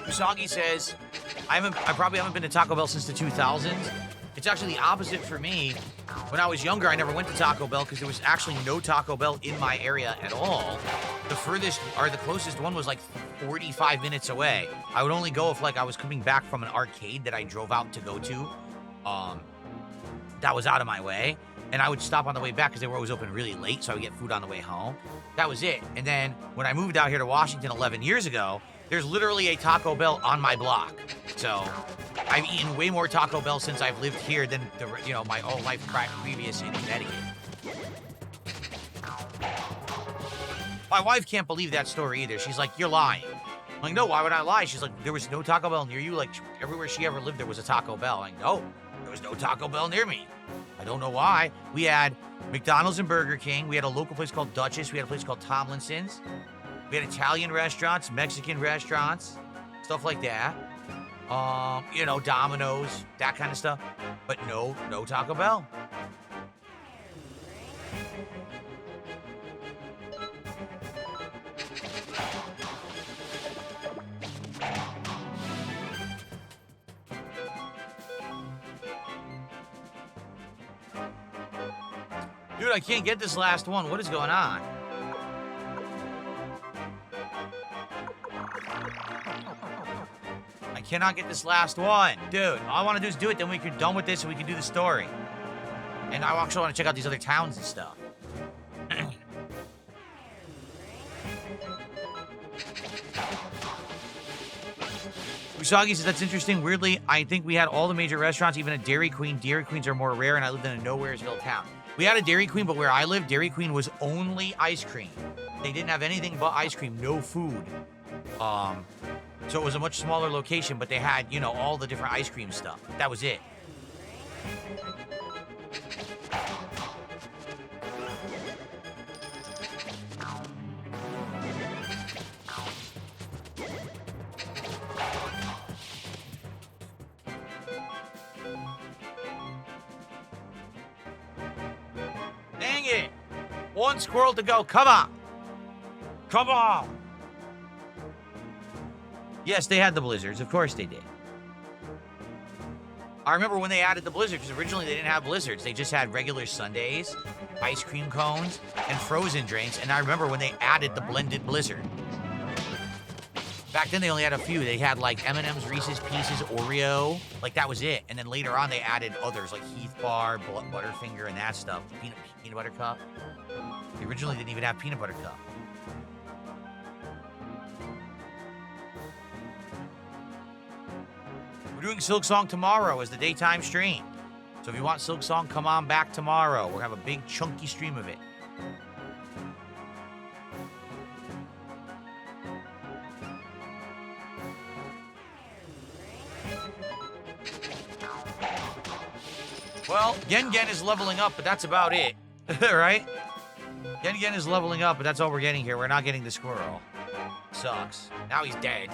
[SPEAKER 1] Usagi says, I probably haven't been to Taco Bell since the 2000s. It's actually the opposite for me. When I was younger, I never went to Taco Bell because there was actually no Taco Bell in my area at all. The furthest, or the closest one was like 45 minutes away. I would only go if like I was coming back from an arcade that I drove out to go to. That was out of my way, and I would stop on the way back because they were always open really late, so I would get food on the way home. That was it. And then when I moved out here to Washington 11 years ago, there's literally a Taco Bell on my block. So I've eaten way more Taco Bell since I've lived here than my whole life previous in Connecticut. My wife can't believe that story either. She's like, you're lying. I'm like, no, why would I lie? She's like, there was no Taco Bell near you. Like, everywhere she ever lived, there was a Taco Bell. I'm like, no, there was no Taco Bell near me. I don't know why. We had McDonald's and Burger King. We had a local place called Duchess. We had a place called Tomlinson's. We had Italian restaurants, Mexican restaurants, stuff like that. You know, Domino's, that kind of stuff. But no Taco Bell. Dude, I can't get this last one. What is going on? I cannot get this last one. Dude, all I want to do is do it, then we're done with this and we can do the story. And I actually want to check out these other towns and stuff. Usagi says, that's interesting. Weirdly, I think we had all the major restaurants, even a Dairy Queen. Dairy Queens are more rare, and I lived in a Nowheresville town. We had a Dairy Queen, but where I lived, Dairy Queen was only ice cream. They didn't have anything but ice cream, no food. So it was a much smaller location, but they had, you know, all the different ice cream stuff. That was it. Dang it! One squirrel to go. Come on! Come on! Yes, they had the blizzards. Of course they did. I remember when they added the blizzards, because originally they didn't have blizzards. They just had regular sundaes, ice cream cones, and frozen drinks. And I remember when they added the blended blizzard. Back then they only had a few. They had like M&M's, Reese's Pieces, Oreo. Like that was it. And then later on they added others like Heath Bar, Butterfinger, and that stuff. Peanut butter cup. They originally didn't even have peanut butter cup. We're doing Silk Song tomorrow as the daytime stream. So if you want Silk Song, come on back tomorrow. We'll have a big chunky stream of it. Well, Gen is leveling up, but that's about it. Right? Gen is leveling up, but that's all we're getting here. We're not getting the squirrel. Sucks. Now he's dead.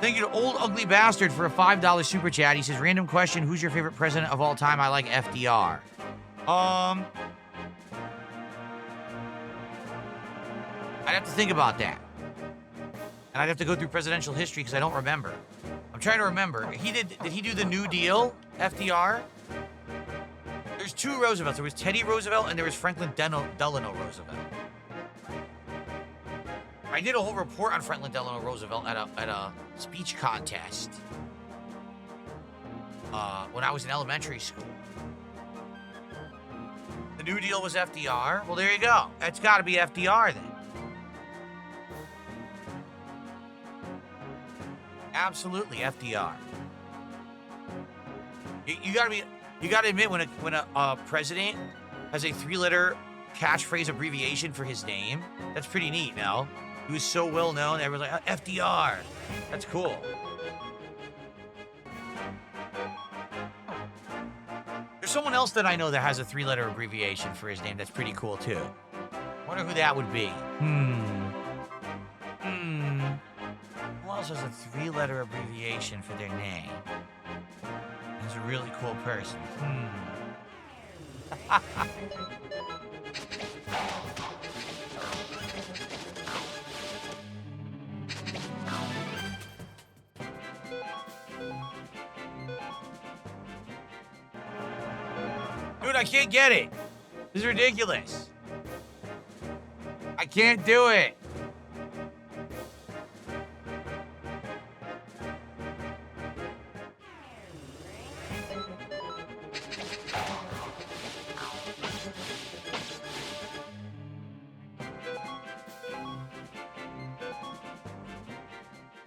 [SPEAKER 1] Thank you to Old Ugly Bastard for a $5 super chat. He says, random question, who's your favorite president of all time? I like FDR. I'd have to think about that. And I'd have to go through presidential history because I don't remember. I'm trying to remember. Did he do the New Deal, FDR? There's two Roosevelts. There was Teddy Roosevelt and there was Franklin Delano Roosevelt. I did a whole report on Franklin Delano Roosevelt at a speech contest when I was in elementary school. The New Deal was FDR. Well, there you go. It's got to be FDR then. Absolutely, FDR. You gotta admit when a president has a 3-letter catchphrase abbreviation for his name, that's pretty neat. No. He was so well known, everyone's like, FDR. That's cool. There's someone else that I know that has a 3-letter abbreviation for his name that's pretty cool, too. Wonder who that would be. Who else has a 3-letter abbreviation for their name? He's a really cool person. Dude, I can't get it. This is ridiculous. I can't do it.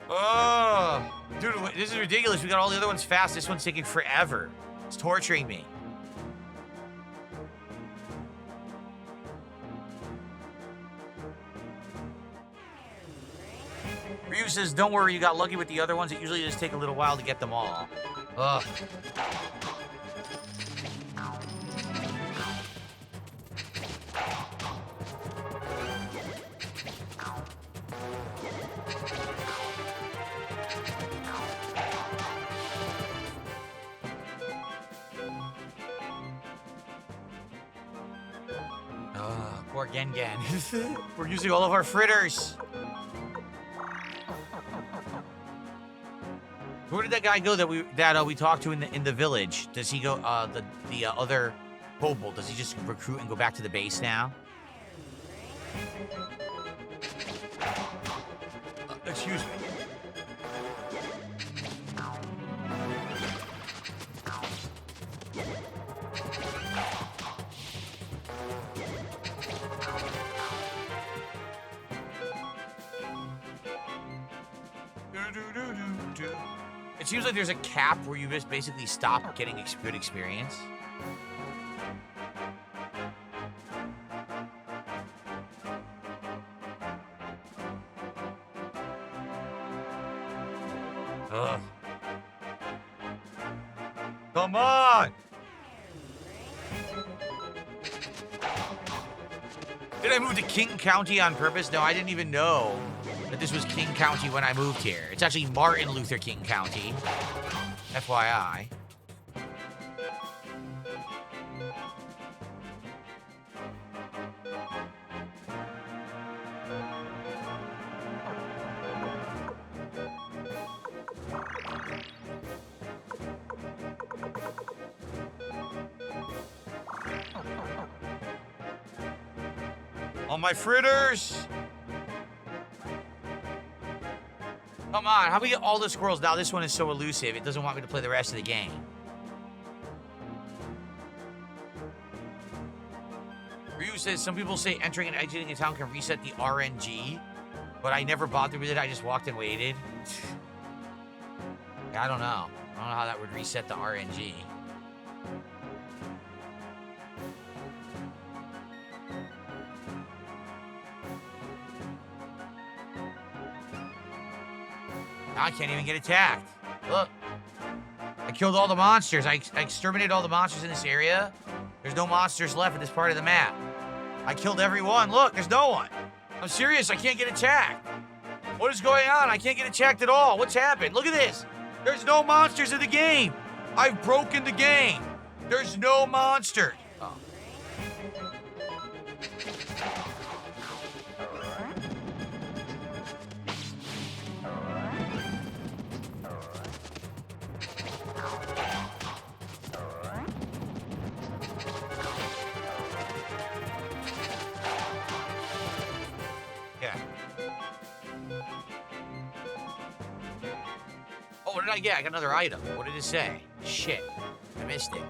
[SPEAKER 1] Oh, dude, this is ridiculous. We got all the other ones fast. This one's taking forever. It's torturing me. Ryu says, don't worry, you got lucky with the other ones. It usually just take a little while to get them all. Ugh. Poor Gengen. We're using all of our fritters. Where did that guy go that we talked to in the village? Does he go the other kobold? Does he just recruit and go back to the base now? Excuse me. It seems like there's a cap where you just basically stop getting good experience. Ugh. Come on! Did I move to King County on purpose? No, I didn't even know that this was King County when I moved here. It's actually Martin Luther King County. FYI. All my fritters! Come on, how do we get all the squirrels? Now this one is so elusive, it doesn't want me to play the rest of the game. Ryu says, some people say entering and exiting a town can reset the RNG, but I never bothered with it, I just walked and waited. Yeah, I don't know. I don't know how that would reset the RNG. I can't even get attacked. Look. I killed all the monsters. I exterminated all the monsters in this area. There's no monsters left in this part of the map. I killed every one. Look, there's no one. I'm serious. I can't get attacked. What is going on? I can't get attacked at all. What's happened? Look at this. There's no monsters in the game. I've broken the game. There's no monsters. Oh. What did I get? I got another item. What did it say? Shit. I missed it.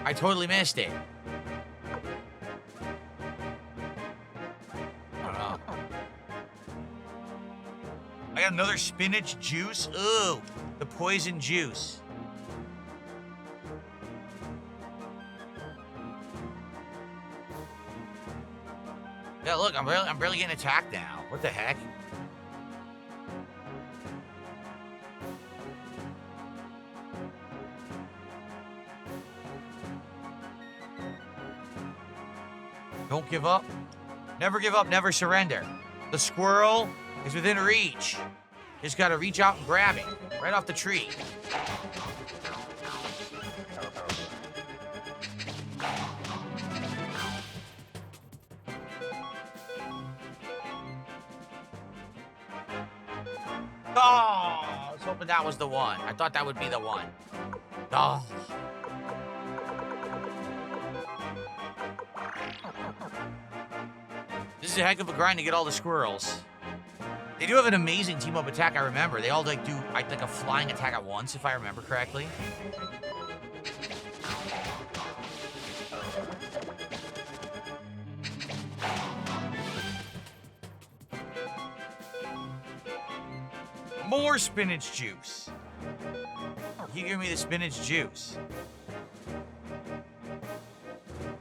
[SPEAKER 1] I totally missed it. I don't know. I got another spinach juice. Ooh, the poison juice. Yeah, look, I'm barely getting attacked now. What the heck? Don't give up. Never give up, never surrender. The squirrel is within reach. Just gotta reach out and grab it. Right off the tree. Oh, I was hoping that was the one. I thought that would be the one. Oh. This is a heck of a grind to get all the squirrels. They do have an amazing team-up attack, I remember. They all like do like a flying attack at once, if I remember correctly. More spinach juice. You give me the spinach juice.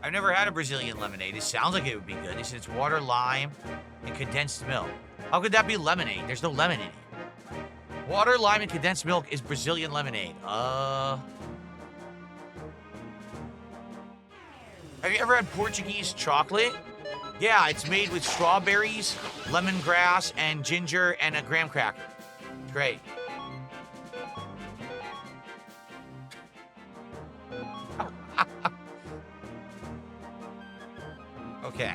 [SPEAKER 1] I've never had a Brazilian lemonade. It sounds like it would be good. They said it's water, lime, and condensed milk. How could that be lemonade? There's no lemon in it. Water, lime, and condensed milk is Brazilian lemonade. Have you ever had Portuguese chocolate? Yeah, it's made with strawberries, lemongrass, and ginger, and a graham cracker. It's great. Okay.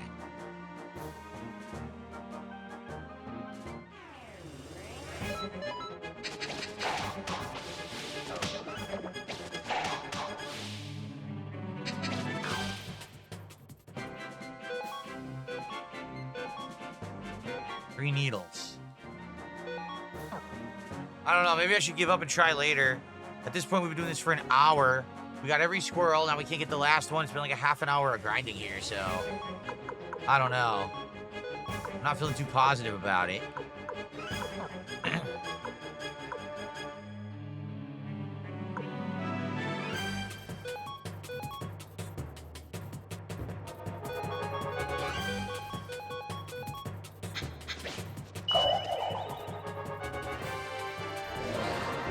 [SPEAKER 1] Three needles. I don't know. Maybe I should give up and try later. At this point, we've been doing this for an hour. We got every squirrel. Now we can't get the last one. It's been like a half an hour of grinding here, so... I don't know. I'm not feeling too positive about it.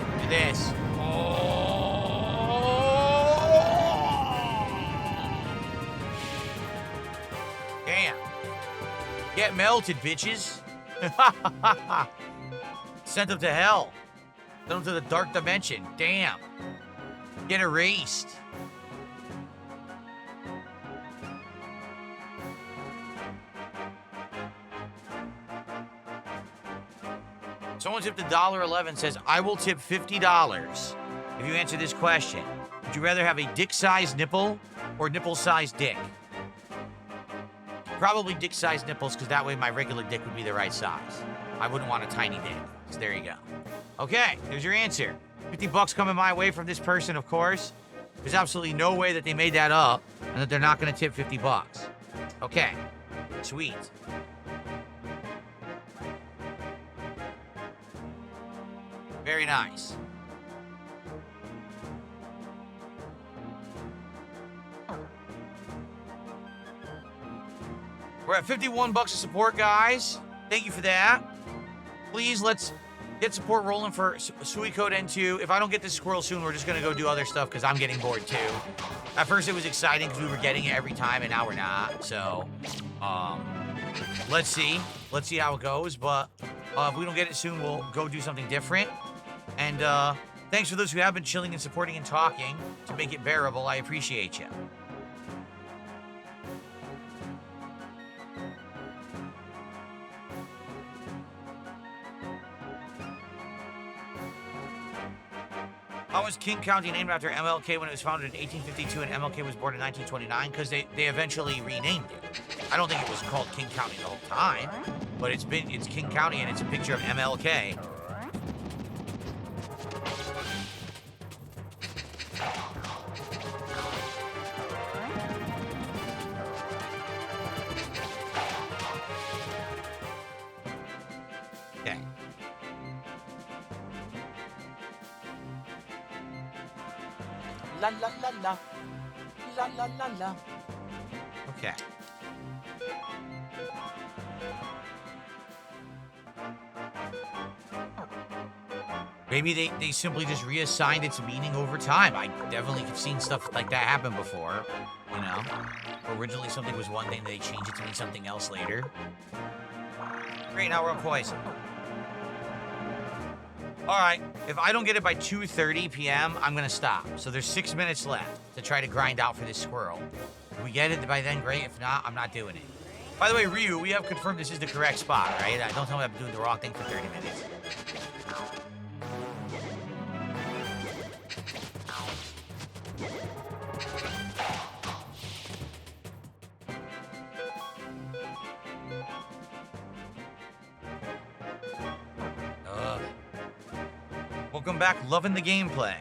[SPEAKER 1] Look at this. Get melted, bitches. Sent them to hell. Sent them to the dark dimension. Damn. Get erased. Someone tipped $1.11, says, I will tip $50 if you answer this question. Would you rather have a dick-sized nipple or nipple-sized dick? Probably dick-sized nipples, because that way my regular dick would be the right size. I wouldn't want a tiny dick. So there you go. Okay, there's your answer. 50 bucks coming my way from this person, of course. There's absolutely no way that they made that up and that they're not going to tip 50 bucks. Okay, sweet. Very nice. We're at 51 bucks of support, guys. Thank you for that. Please, let's get support rolling for Suikoden 2. If I don't get this squirrel soon, we're just going to go do other stuff because I'm getting bored too. At first, it was exciting because we were getting it every time, and now we're not. So, let's see. Let's see how it goes. But if we don't get it soon, we'll go do something different. And thanks for those who have been chilling and supporting and talking to make it bearable. I appreciate you. How was King County named after MLK when it was founded in 1852 and MLK was born in 1929? Because they eventually renamed it. I don't think it was called King County the whole time, but it's King County and it's a picture of MLK. Okay. La la la la. La la la la. Okay. Maybe they simply just reassigned its meaning over time. I definitely have seen stuff like that happen before, you know? Originally something was one thing, they changed it to mean something else later. Great, now we're on poison. All right, if I don't get it by 2:30 p.m., I'm gonna stop. So there's 6 minutes left to try to grind out for this squirrel. If we get it by then, great. If not, I'm not doing it. By the way, Ryu, we have confirmed this is the correct spot, right? Don't tell me I've been doing the wrong thing for 30 minutes. Welcome back, loving the gameplay.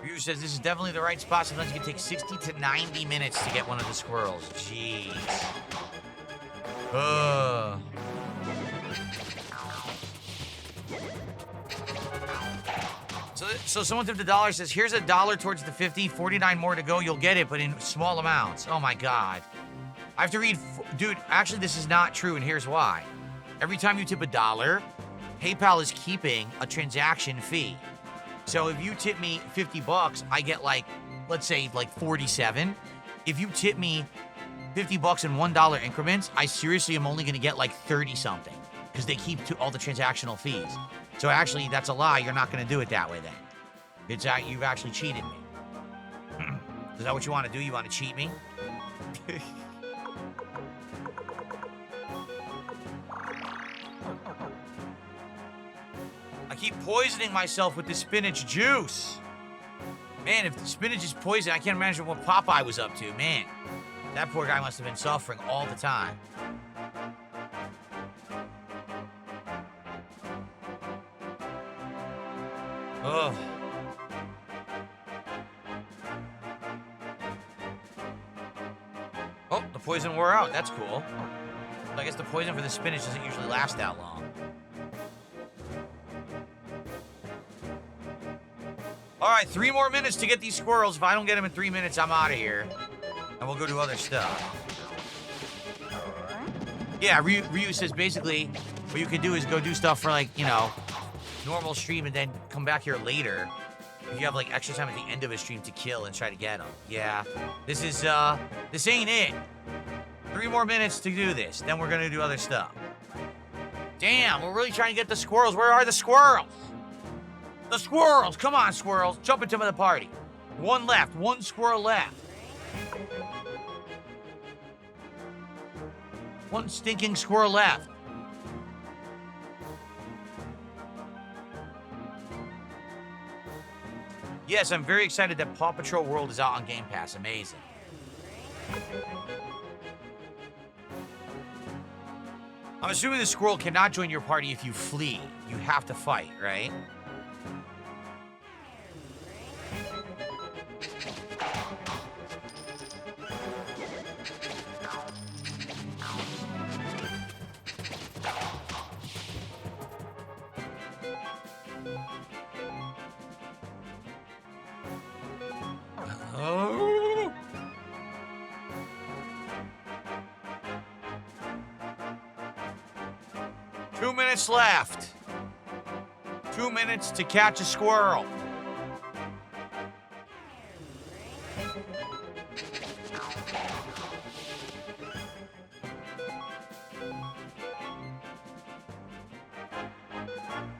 [SPEAKER 1] Ryu says this is definitely the right spot. Sometimes it can take 60 to 90 minutes to get one of the squirrels. Jeez. So someone tipped $1, says, here's $1 towards the 50, 49 more to go. You'll get it, but in small amounts. Oh my God. I have to read, dude, actually this is not true, and here's why. Every time you tip $1, PayPal is keeping a transaction fee. So if you tip me 50 bucks, I get like, let's say like 47. If you tip me 50 bucks in $1 increments, I seriously am only gonna get like 30 something because they keep all the transactional fees. So actually, that's a lie. You're not gonna do it that way then. You've actually cheated me. Is that what you want to do? You want to cheat me? I keep poisoning myself with the spinach juice. Man, if the spinach is poison, I can't imagine what Popeye was up to. Man, that poor guy must have been suffering all the time. Ugh. Oh, the poison wore out. That's cool. I guess the poison for the spinach doesn't usually last that long. All right, 3 more minutes to get these squirrels. If I don't get them in 3 minutes, I'm out of here. And we'll go do other stuff. Yeah, Ryu says basically what you can do is go do stuff for like, you know, normal stream and then come back here later if you have like extra time at the end of a stream to kill and try to get them. Yeah, this ain't it. 3 more minutes to do this, then we're gonna do other stuff. Damn, we're really trying to get the squirrels. Where are the squirrels? The squirrels, come on squirrels, jump into the party. 1 left, 1 squirrel left. 1 stinking squirrel left. Yes, I'm very excited that Paw Patrol World is out on Game Pass. Amazing. I'm assuming the squirrel cannot join your party if you flee. You have to fight, right? Oh. 2 minutes left. 2 minutes to catch a squirrel.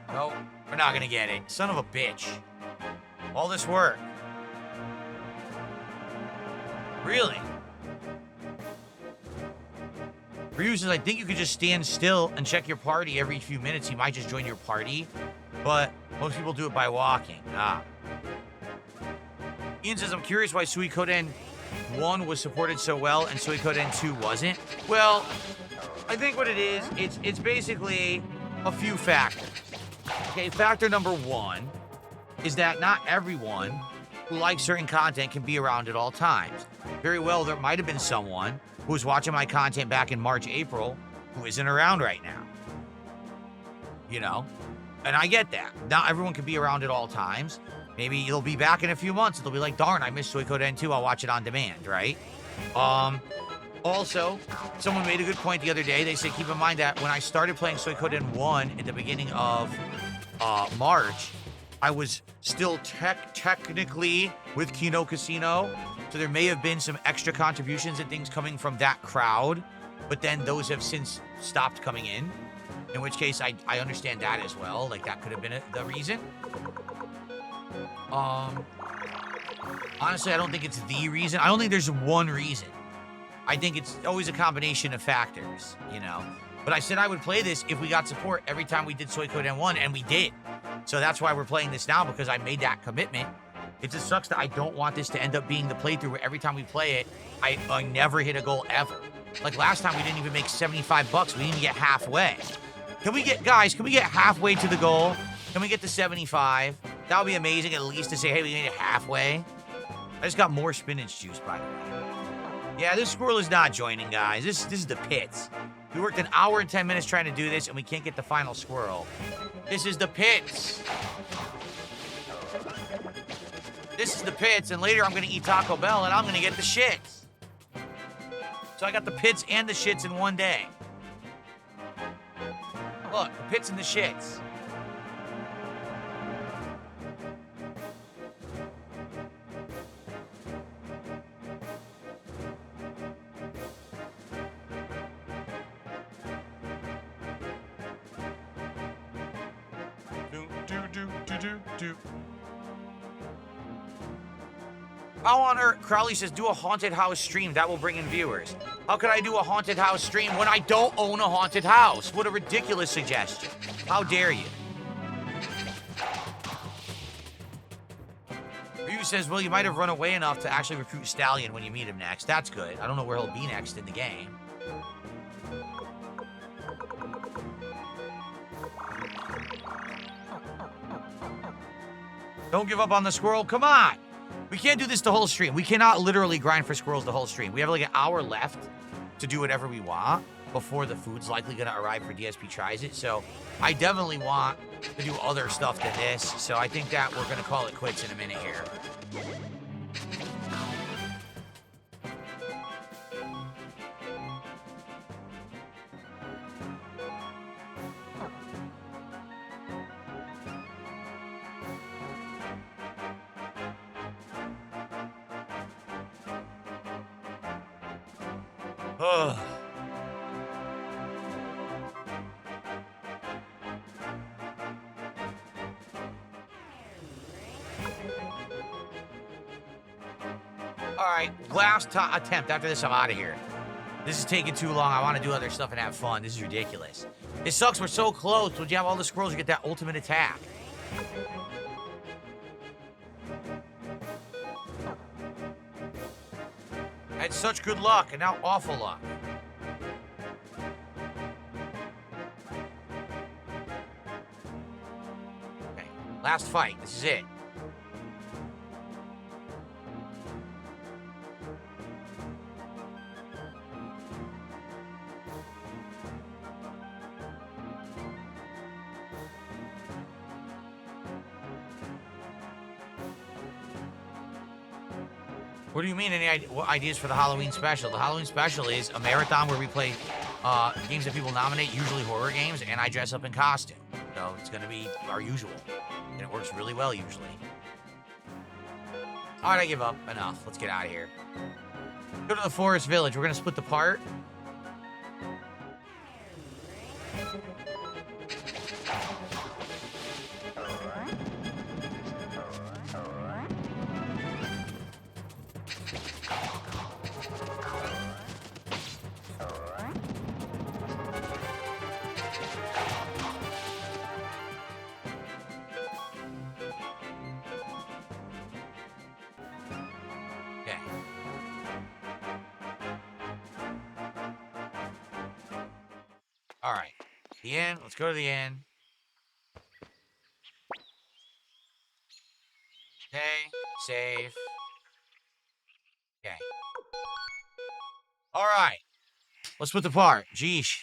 [SPEAKER 1] No, we're not gonna get it. Son of a bitch. All this work. Really? Ryu says, I think you could just stand still and check your party every few minutes. He might just join your party, but most people do it by walking. Ah. Ian says, I'm curious why Suikoden 1 was supported so well and Suikoden 2 wasn't. Well, I think what it is, it's basically a few factors. Okay, factor number 1 is that not everyone who likes certain content can be around at all times. Very well, there might have been someone who was watching my content back in March, April, who isn't around right now. You know? And I get that. Not everyone can be around at all times. Maybe you'll be back in a few months. They'll be like, darn, I missed Suikoden 2. I'll watch it on demand, right? Also, someone made a good point the other day. They said, keep in mind that when I started playing Suikoden 1 at the beginning of March, I was still technically with Kino Casino, so there may have been some extra contributions and things coming from that crowd, but then those have since stopped coming in which case I understand that as well. Like, that could have been the reason. Honestly, I don't think it's the reason. I don't think there's one reason. I think it's always a combination of factors, you know? But I said I would play this if we got support every time we did Suikoden 1, and we did. So that's why we're playing this now, because I made that commitment. It just sucks that I don't want this to end up being the playthrough where every time we play it, I never hit a goal ever. Like last time, we didn't even make 75 bucks. We didn't even get halfway. Can we get halfway to the goal? Can we get to 75? That would be amazing, at least to say, hey, we made it halfway. I just got more spinach juice, by the way. Yeah, this squirrel is not joining, guys. This is the pits. We worked an hour and 10 minutes trying to do this, and we can't get the final squirrel. This is the pits. this is the pits, and later I'm gonna eat Taco Bell, and I'm gonna get the shits. So I got the pits and the shits in one day. Look, the pits and the shits. Do. How on earth, Crowley says, do a haunted house stream. That will bring in viewers. How could I do a haunted house stream when I don't own a haunted house? What a ridiculous suggestion. How dare you? Ryu says, well, you might have run away enough to actually recruit Stallion when you meet him next. That's good. I don't know where he'll be next in the game. Don't give up on the squirrel. Come on. We can't do this the whole stream. We cannot literally grind for squirrels the whole stream. We have like an hour left to do whatever we want before the food's likely going to arrive for DSP tries it. So I definitely want to do other stuff than this. So I think that we're going to call it quits in a minute here. Ugh. All right, last attempt. After this, I'm out of here. This is taking too long. I want to do other stuff and have fun. This is ridiculous. It sucks. We're so close. When you have all the squirrels, you get that ultimate attack. I had such good luck, and now awful luck. Okay, last fight. This is it. What do you mean, any ideas for the Halloween special? The Halloween special is a marathon where we play games that people nominate, usually horror games, and I dress up in costume. So it's going to be our usual. And it works really well, usually. All right, I give up. Enough. Let's get out of here. Go to the forest village. We're going to split the part. All right, the inn. Let's go to the inn. Okay, save. Okay. All right, let's split the part. Jeesh.